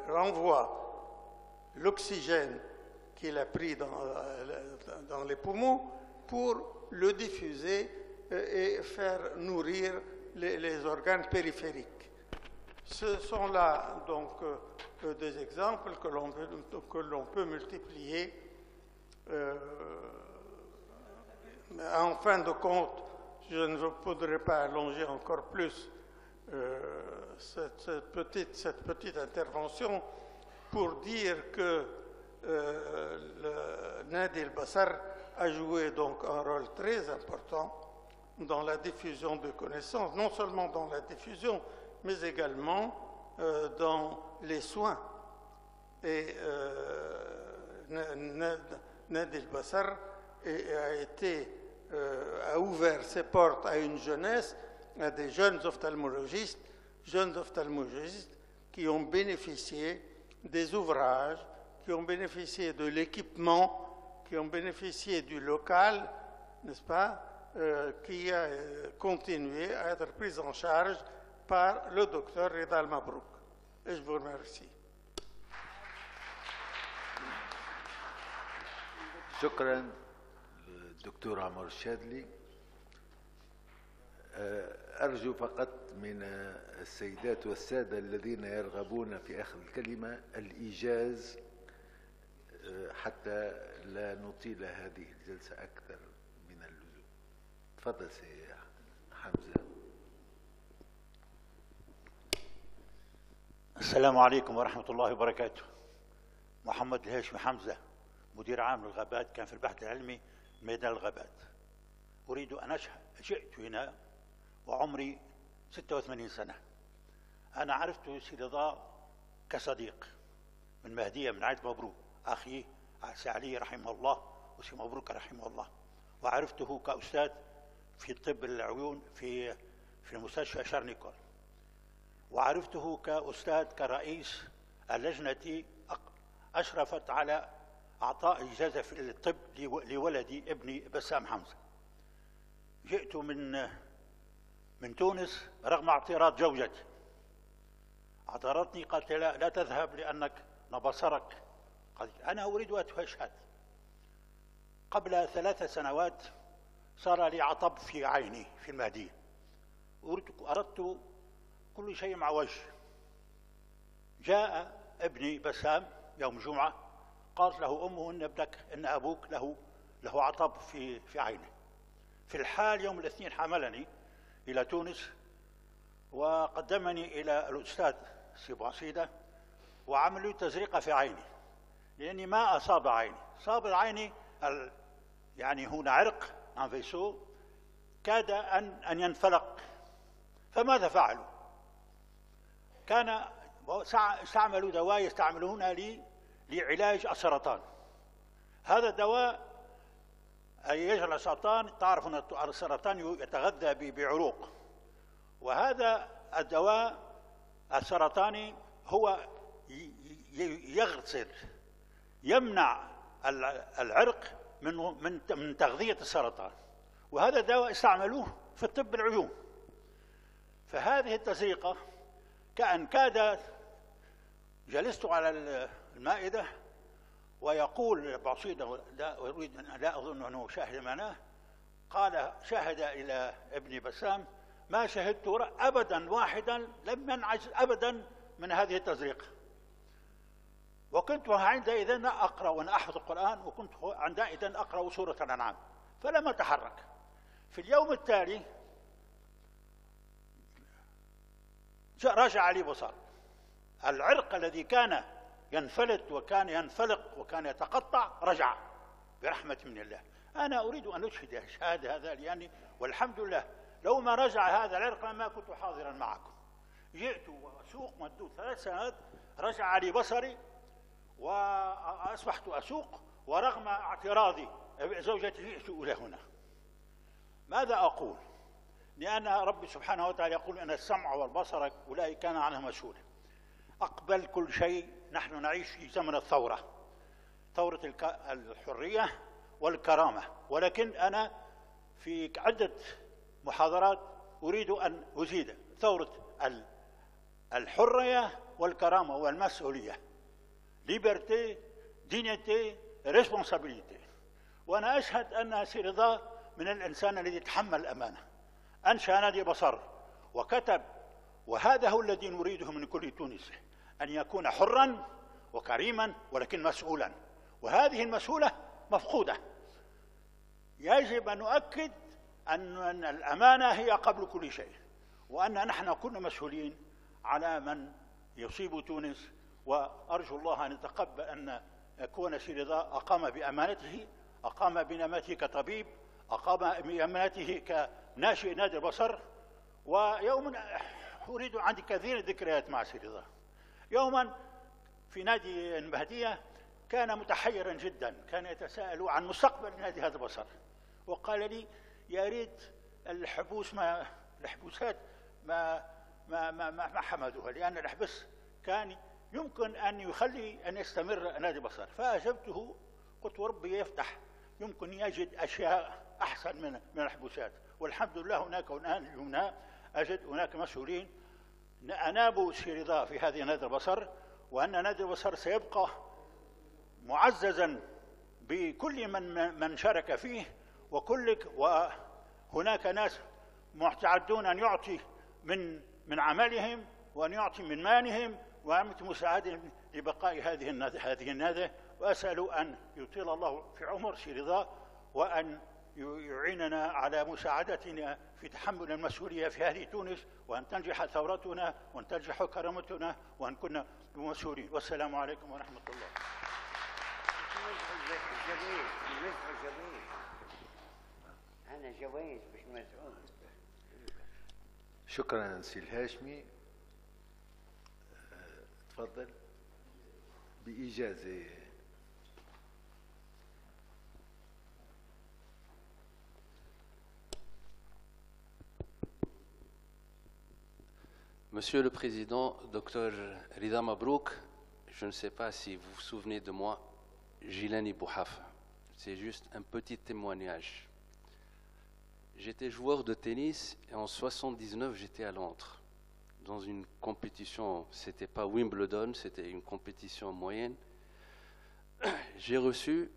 renvoie l'oxygène qu'il a pris dans les poumons pour le diffuser et faire nourrir les organes périphériques. Ce sont là donc des exemples que l'on peut multiplier. En fin de compte, je ne voudrais pas allonger encore plus cette petite intervention pour dire que le Nadi el-Basar a joué donc un rôle très important dans la diffusion de connaissances, non seulement dans la diffusion, mais également dans les soins. Et Nadi el-Basar a ouvert ses portes à une jeunesse, à des jeunes ophtalmologistes qui ont bénéficié des ouvrages, qui ont bénéficié de l'équipement, qui ont bénéficié du local, n'est-ce pas, qui a continué à être pris en charge par le docteur Rida Al-Mabrouk. Et je vous remercie. شكرا دكتور عمر الشاذلي. أرجو فقط من السيدات والسادة الذين يرغبون في أخذ الكلمة الإيجاز حتى لا نطيل هذه الجلسة أكثر من اللزوم. تفضل سي حمزة. السلام عليكم ورحمة الله وبركاته. محمد الهاشمي حمزة، مدير عام للغابات، كان في البحث العلمي ميدان الغابات. أريد أن أشهد، جئت هنا وعمري 86 سنة. أنا عرفت سي رضا كصديق من مهدية، من عائلة مبروك، أخي سي علي رحمه الله وسي مبروك رحمه الله، وعرفته كأستاذ في طب العيون في مستشفى شارنيكول، وعرفته كأستاذ كرئيس اللجنة أشرفت على أعطاء إجازة في الطب لولدي ابني بسام حمزة. جئت من تونس رغم اعتراض زوجتي. اعترضتني، قالت لا تذهب لأنك نبصرك. أنا أريد أن أشهد. قبل 3 سنوات صار لي عطب في عيني في المهدية. أردت كل شيء مع وجه. جاء ابني بسام يوم جمعة، قالت له أمه إن أبوك له عطب في عينه. في الحال يوم الاثنين حملني إلى تونس وقدمني إلى الأستاذ سيبوعسيدة وعملوا تزريقة في عيني، لأني ما أصاب عيني، صاب عيني يعني هنا عرق عن فيسو كاد أن ينفلق. فماذا فعلوا؟ استعملوا دواء يستعملونه لعلاج السرطان. هذا الدواء أي يجعل السرطان. تعرف أن السرطان يتغذى بعروق، وهذا الدواء السرطاني هو يغسل، يمنع العرق من تغذية السرطان، وهذا دواء استعملوه في الطب العيون. فهذه التزريقة كأن كاد جلست على المائدة ويقول بعصيدة لا أظن أنه شاهد معنا، قال شاهد إلى ابن بسام: ما شهدت أبدا واحدا لم ينعج أبدا من هذه التزريقة. وكنت عندئذ أقرأ وأنا أحفظ القرآن، وكنت عندئذ أقرأ سورة الأنعام، فلم أتحرك. في اليوم التالي رجع لي بصر، العرق الذي كان ينفلت وكان ينفلق وكان يتقطع رجع برحمة من الله. أنا أريد أن أشهد الشهادة هذا يعني، والحمد لله لو ما رجع هذا العرق ما كنت حاضرا معكم. جئت وأسوق مدة 3 سنوات، رجع لي بصري وأصبحت أسوق، ورغم اعتراضي زوجتي جئت إلى هنا. ماذا أقول؟ لأن رب سبحانه وتعالى يقول أن السمع والبصر أولئك كان عنه مسؤولا. أقبل كل شيء. نحن نعيش في زمن الثورة، ثورة الحرية والكرامة، ولكن أنا في عدة محاضرات أريد أن أزيد ثورة الحرية والكرامة والمسؤولية. ليبرتي، دينيتي، ريسبونسابيليتي. وأنا أشهد أن سي رضا من الإنسان الذي يتحمل الأمانة. أنشأ نادي بصر وكتب، وهذا هو الذي نريده من كل تونسي، أن يكون حرا وكريما ولكن مسؤولا، وهذه المسؤولة مفقودة. يجب أن نؤكد أن الأمانة هي قبل كل شيء، وأن نحن كنا مسؤولين على من يصيب تونس. وأرجو الله أن يتقبل أن يكون سي رضا أقام بأمانته، أقام بأمانته كطبيب، أقام بأمانته كناشئ نادي البصر. ويوم أريد، عندي كثير ذكريات مع سي رضا. يوما في نادي المهدية كان متحيرا جدا، كان يتساءل عن مستقبل نادي هذا البصر، وقال لي: يا ريت الحبوسات ما حمدوها، لأن الحبس كان يمكن أن يخلي أن يستمر نادي بصر. فأجبته قلت: وربي يفتح، يمكن يجد أشياء أحسن من الحبوسات. والحمد لله هناك أجد هناك مسؤولين أنابوا سي رضا في هذه نادي البصر، وأن نادي البصر سيبقى معززا بكل من شارك فيه، وهناك ناس مستعدون أن يعطي من عملهم وأن يعطي من مالهم وأن مساعدة لبقاء هذه النادي. وأسأل أن يطيل الله في عمر سي رضا، وأن يعيننا على مساعدتنا في تحمل المسؤولية في هذه تونس، وأن تنجح ثورتنا وأن تنجح كرامتنا وأن كنا مسؤولين. والسلام عليكم ورحمة الله. أنا جوائز مش مسؤول. شكرا سي الهاشمي. تفضل بإجازة. Monsieur le Président, Dr Rida Mabrouk, je ne sais pas si vous vous souvenez de moi, Jilani Bouhafa. C'est juste un petit témoignage. J'étais joueur de tennis et en 79, j'étais à Londres dans une compétition, c'était pas Wimbledon, c'était une compétition moyenne. Je suis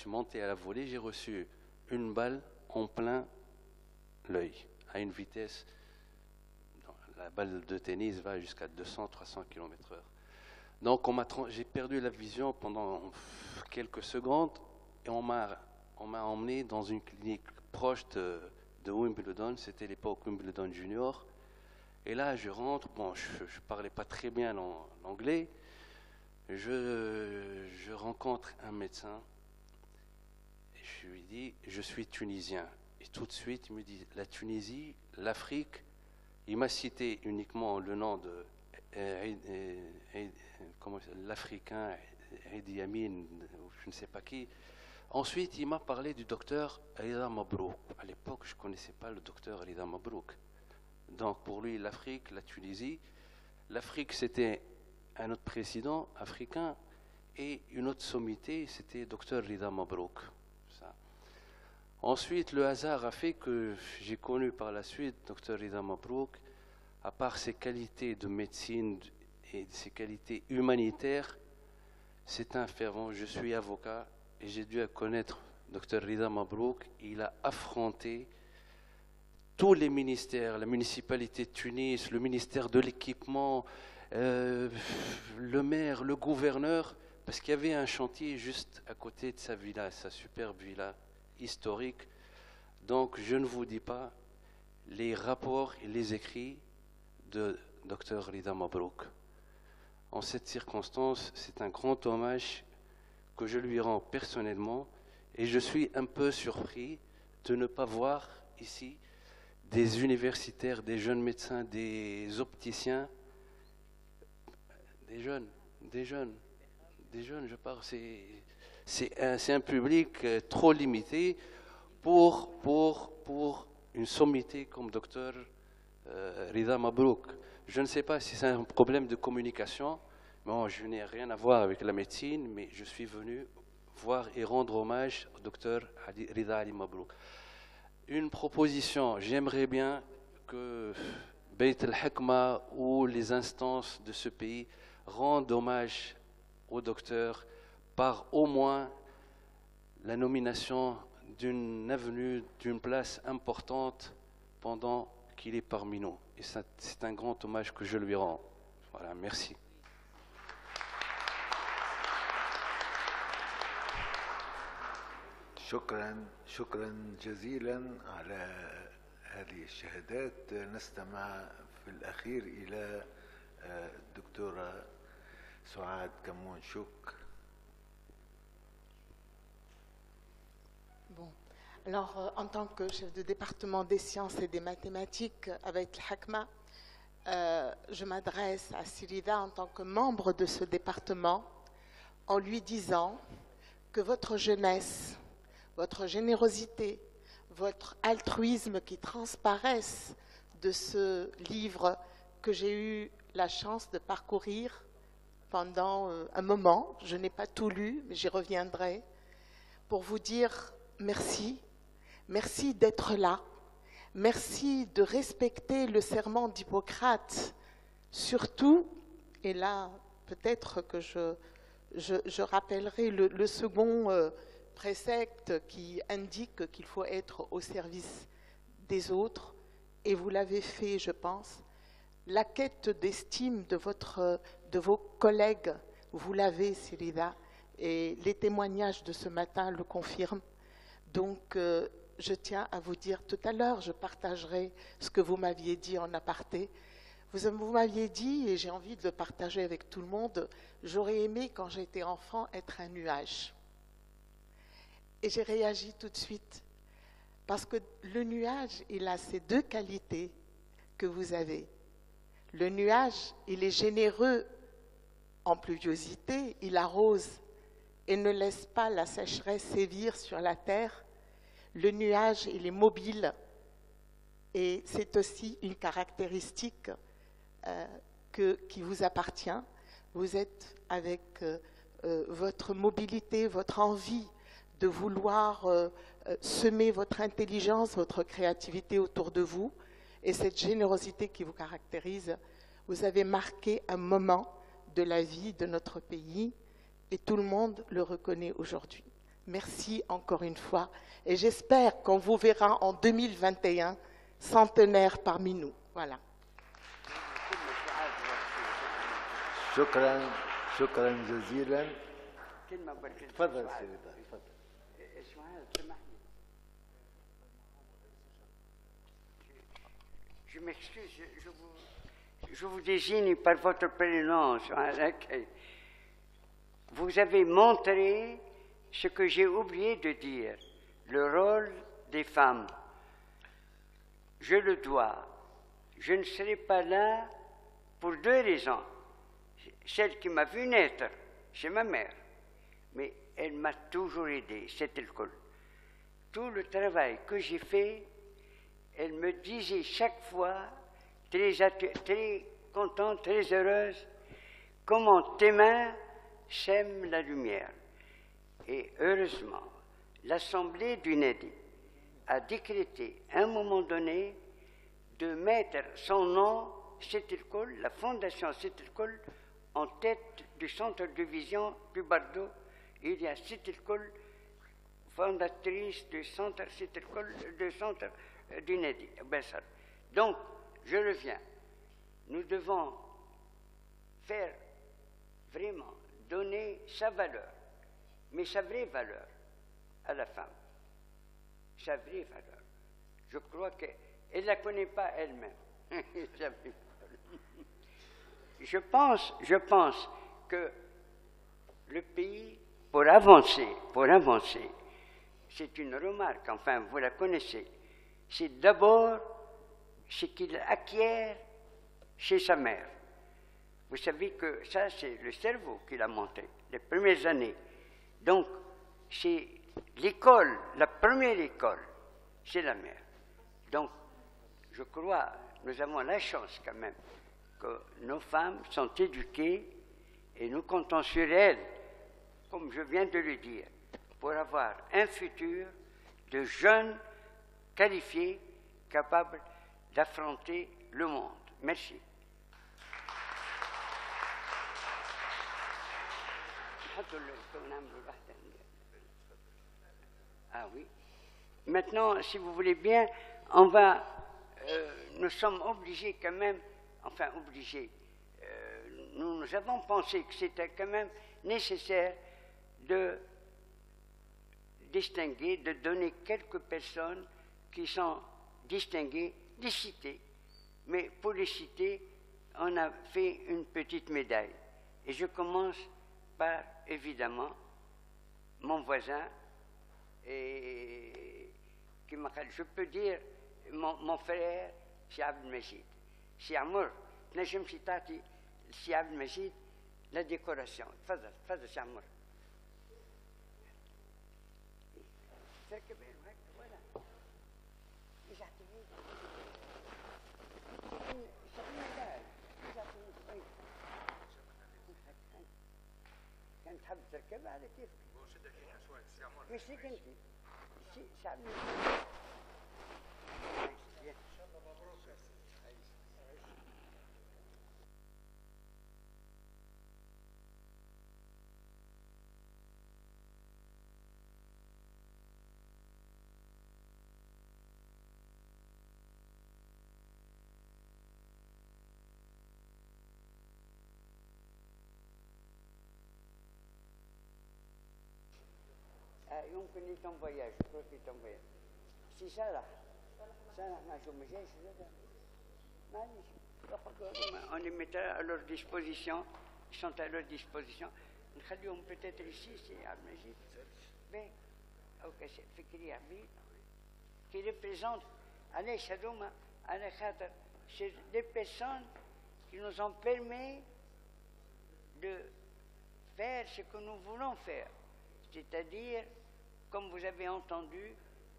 monté à la volée, j'ai reçu une balle en plein l'œil, à une vitesse. La balle de tennis va jusqu'à 200-300 km/h. Donc j'ai perdu la vision pendant quelques secondes et on m'a emmené dans une clinique proche de Wimbledon, c'était l'époque Wimbledon Junior. Et là, je rentre, bon, je ne parlais pas très bien l'anglais, je rencontre un médecin et je lui dis, je suis tunisien. Et tout de suite, il me dit, la Tunisie, l'Afrique. Il m'a cité uniquement le nom de l'Africain Idi Amin, je ne sais pas qui. Ensuite, il m'a parlé du docteur Rida Mabrouk. À l'époque, je ne connaissais pas le docteur Rida Mabrouk. Donc pour lui, l'Afrique, la Tunisie, l'Afrique c'était un autre président africain et une autre sommité, c'était docteur Rida Mabrouk. Ça. Ensuite, le hasard a fait que j'ai connu par la suite docteur Rida Mabrouk, à part ses qualités de médecine et ses qualités humanitaires, c'est un fervent. Je suis avocat et j'ai dû connaître docteur Rida Mabrouk. Il a affronté tous les ministères, la municipalité de Tunis, le ministère de l'équipement, le maire, le gouverneur, parce qu'il y avait un chantier juste à côté de sa villa, sa superbe villa historique. Donc je ne vous dis pas les rapports et les écrits de Dr Rida Mabrouk. En cette circonstance, c'est un grand hommage que je lui rends personnellement et je suis un peu surpris de ne pas voir ici des universitaires, des jeunes médecins, des opticiens, des jeunes, je parle, c'est un public trop limité pour une sommité comme docteur Rida Mabrouk. Je ne sais pas si c'est un problème de communication. Bon, je n'ai rien à voir avec la médecine, mais je suis venu voir et rendre hommage au docteur Rida Ali Mabrouk. Une proposition, j'aimerais bien que Beit al-Hikma ou les instances de ce pays rendent hommage au docteur par au moins la nomination d'une avenue, d'une place importante pendant qu'il est parmi nous. Et c'est un grand hommage que je lui rends. Voilà, merci. شكرا جزيلا على هذه الشهادات. نستمع في الأخير إلى الدكتورة سعاد كمون شك. Bon. Alors, en tant que chef de département des sciences et des mathématiques avec l'Hakma, je m'adresse à Sirida en tant que membre de ce département en lui disant que votre jeunesse, votre générosité, votre altruisme qui transparaissent de ce livre que j'ai eu la chance de parcourir pendant un moment, je n'ai pas tout lu, mais j'y reviendrai, pour vous dire merci, merci d'être là, merci de respecter le serment d'Hippocrate, surtout, et là peut-être que je rappellerai le second précepte qui indique qu'il faut être au service des autres, et vous l'avez fait, je pense. La quête d'estime de vos collègues, vous l'avez, Sirida, et les témoignages de ce matin le confirment. Donc, je tiens à vous dire, tout à l'heure, je partagerai ce que vous m'aviez dit en aparté. Vous m'aviez dit, et j'ai envie de le partager avec tout le monde, j'aurais aimé, quand j'étais enfant, être un nuage. Et j'ai réagi tout de suite, parce que le nuage, il a ces deux qualités que vous avez. Le nuage, il est généreux en pluviosité, il arrose et ne laisse pas la sécheresse sévir sur la terre. Le nuage, il est mobile et c'est aussi une caractéristique qui vous appartient. Vous êtes avec votre mobilité, votre envie de vouloir semer votre intelligence, votre créativité autour de vous, et cette générosité qui vous caractérise. Vous avez marqué un moment de la vie de notre pays et tout le monde le reconnaît aujourd'hui. Merci encore une fois et j'espère qu'on vous verra en 2021 centenaire parmi nous. Voilà. شكرا جزيلا. تفضل سيدة. Je m'excuse, je vous désigne par votre prénom. Vous avez montré ce que j'ai oublié de dire, le rôle des femmes. Je le dois. Je ne serai pas là pour deux raisons. Celle qui m'a vu naître, c'est ma mère. Mais elle m'a toujours aidé, cette école. Tout le travail que j'ai fait, elle me disait chaque fois, très contente, très heureuse, comment tes mains sèment la lumière. Et heureusement, l'Assemblée du Nedi a décrété à un moment donné de mettre son nom, cette école, la fondation cette école, en tête du centre de vision du Bardo. Il y a cette école fondatrice du centre, cette école, du centre du Nedi. Donc, je reviens. Nous devons faire vraiment donner sa valeur, mais sa vraie valeur à la femme. Sa vraie valeur. Je crois qu'elle ne la connaît pas elle-même. Je pense que le pays, pour avancer, c'est une remarque, enfin vous la connaissez, c'est d'abord ce qu'il acquiert chez sa mère. Vous savez que ça, c'est le cerveau qui l'a monté, les premières années. Donc, c'est l'école, la première école, c'est la mère. Donc, je crois, nous avons la chance quand même que nos femmes sont éduquées et nous comptons sur elles, comme je viens de le dire, pour avoir un futur de jeunes qualifiés, capables d'affronter le monde. Merci. Ah oui. Maintenant, si vous voulez bien, on va... nous sommes obligés quand même, enfin obligés, nous avons pensé que c'était quand même nécessaire de distinguer, de donner quelques personnes qui sont distinguées, des citer. Mais pour les citer, on a fait une petite médaille. Et je commence par, évidemment, mon voisin, et je peux dire mon frère, c'est Abdel Majid. C'est Amour. نجم شي تعطي السي عبد المجيد لا ديكوراسيون. تفضل تفضل سي عمر. تركب هيك ولا رجعت هيك كان تحب تركبها على كيف؟ مش هيك انت سي عبد المجيد. ان شاء الله مبروك. يمكن يتم voyage, je crois qu'il est en voyage. C'est ça là. Ça là, je me gêne, on les mettra à leur disposition, ils sont à leur disposition. نخليهم peut-être ici, c'est عبد المجيد. Mais, ok, c'est فكري عبيد qui représente, علاش هذوما على خاطر c'est des personnes qui nous ont permis de faire ce que nous voulons faire, c'est-à-dire, comme vous avez entendu,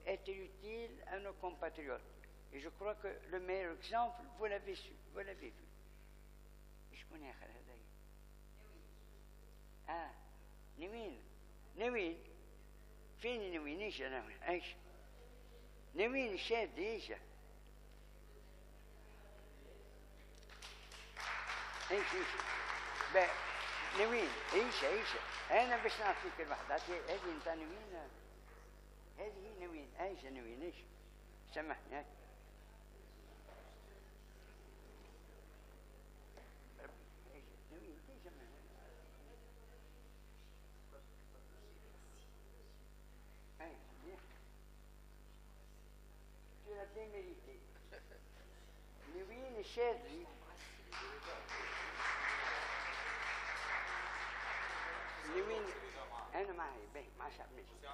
être utile à nos compatriotes. Et je crois que le meilleur exemple, vous l'avez su, vous l'avez vu. Je connais هذا. نوين فين نوين ايش انا ايش نوين شاد ايش نوين ايش انا باش نعطيك الوحده هذه انت نوين هذه نوين ايش سامحني mérité. نوين الشاذلي نوين أنا معي به مع شعب نجي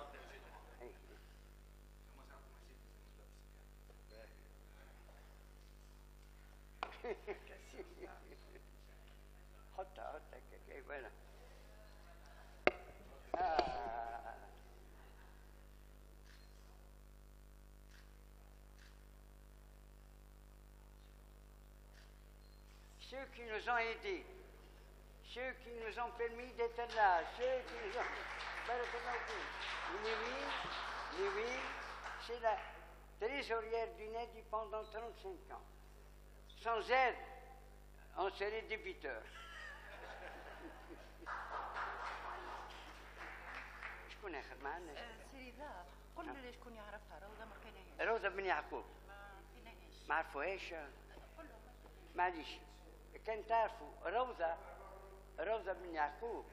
حطها كيف أنا ceux qui nous ont aidés, ceux qui nous ont permis d'être là, ceux qui nous ont... Oui, c'est la trésorière du NEDI pendant 35 ans. Sans elle, on serait débiteur. شكون آخر معنا؟ سيدي ذا قل لي شكون يعرفها روضة ما كايناش. روضة بن يعقوب. ما عرفوهاش؟ معليش. كان تعرفوا روضة بن يعقوب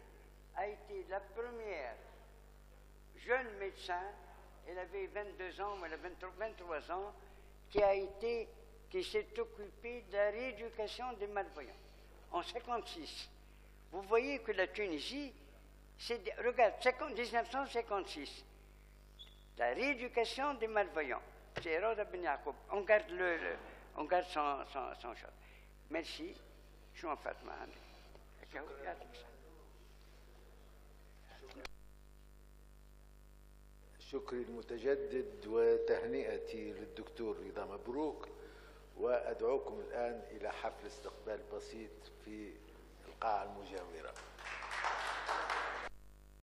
a été la première jeune médecin, elle avait 22 ans, elle avait 23 ans, qui s'est occupée de la rééducation des malvoyants en 1956. Vous voyez que la Tunisie, regarde, 1956, la rééducation des malvoyants, c'est Roda Ben Yacoub. On garde son choix. Merci. شو نفعت معنا؟ يعطيك الصحة. شكري المتجدد وتهنئتي للدكتور رضا مبروك، وأدعوكم الآن إلى حفل استقبال بسيط في القاعة المجاورة.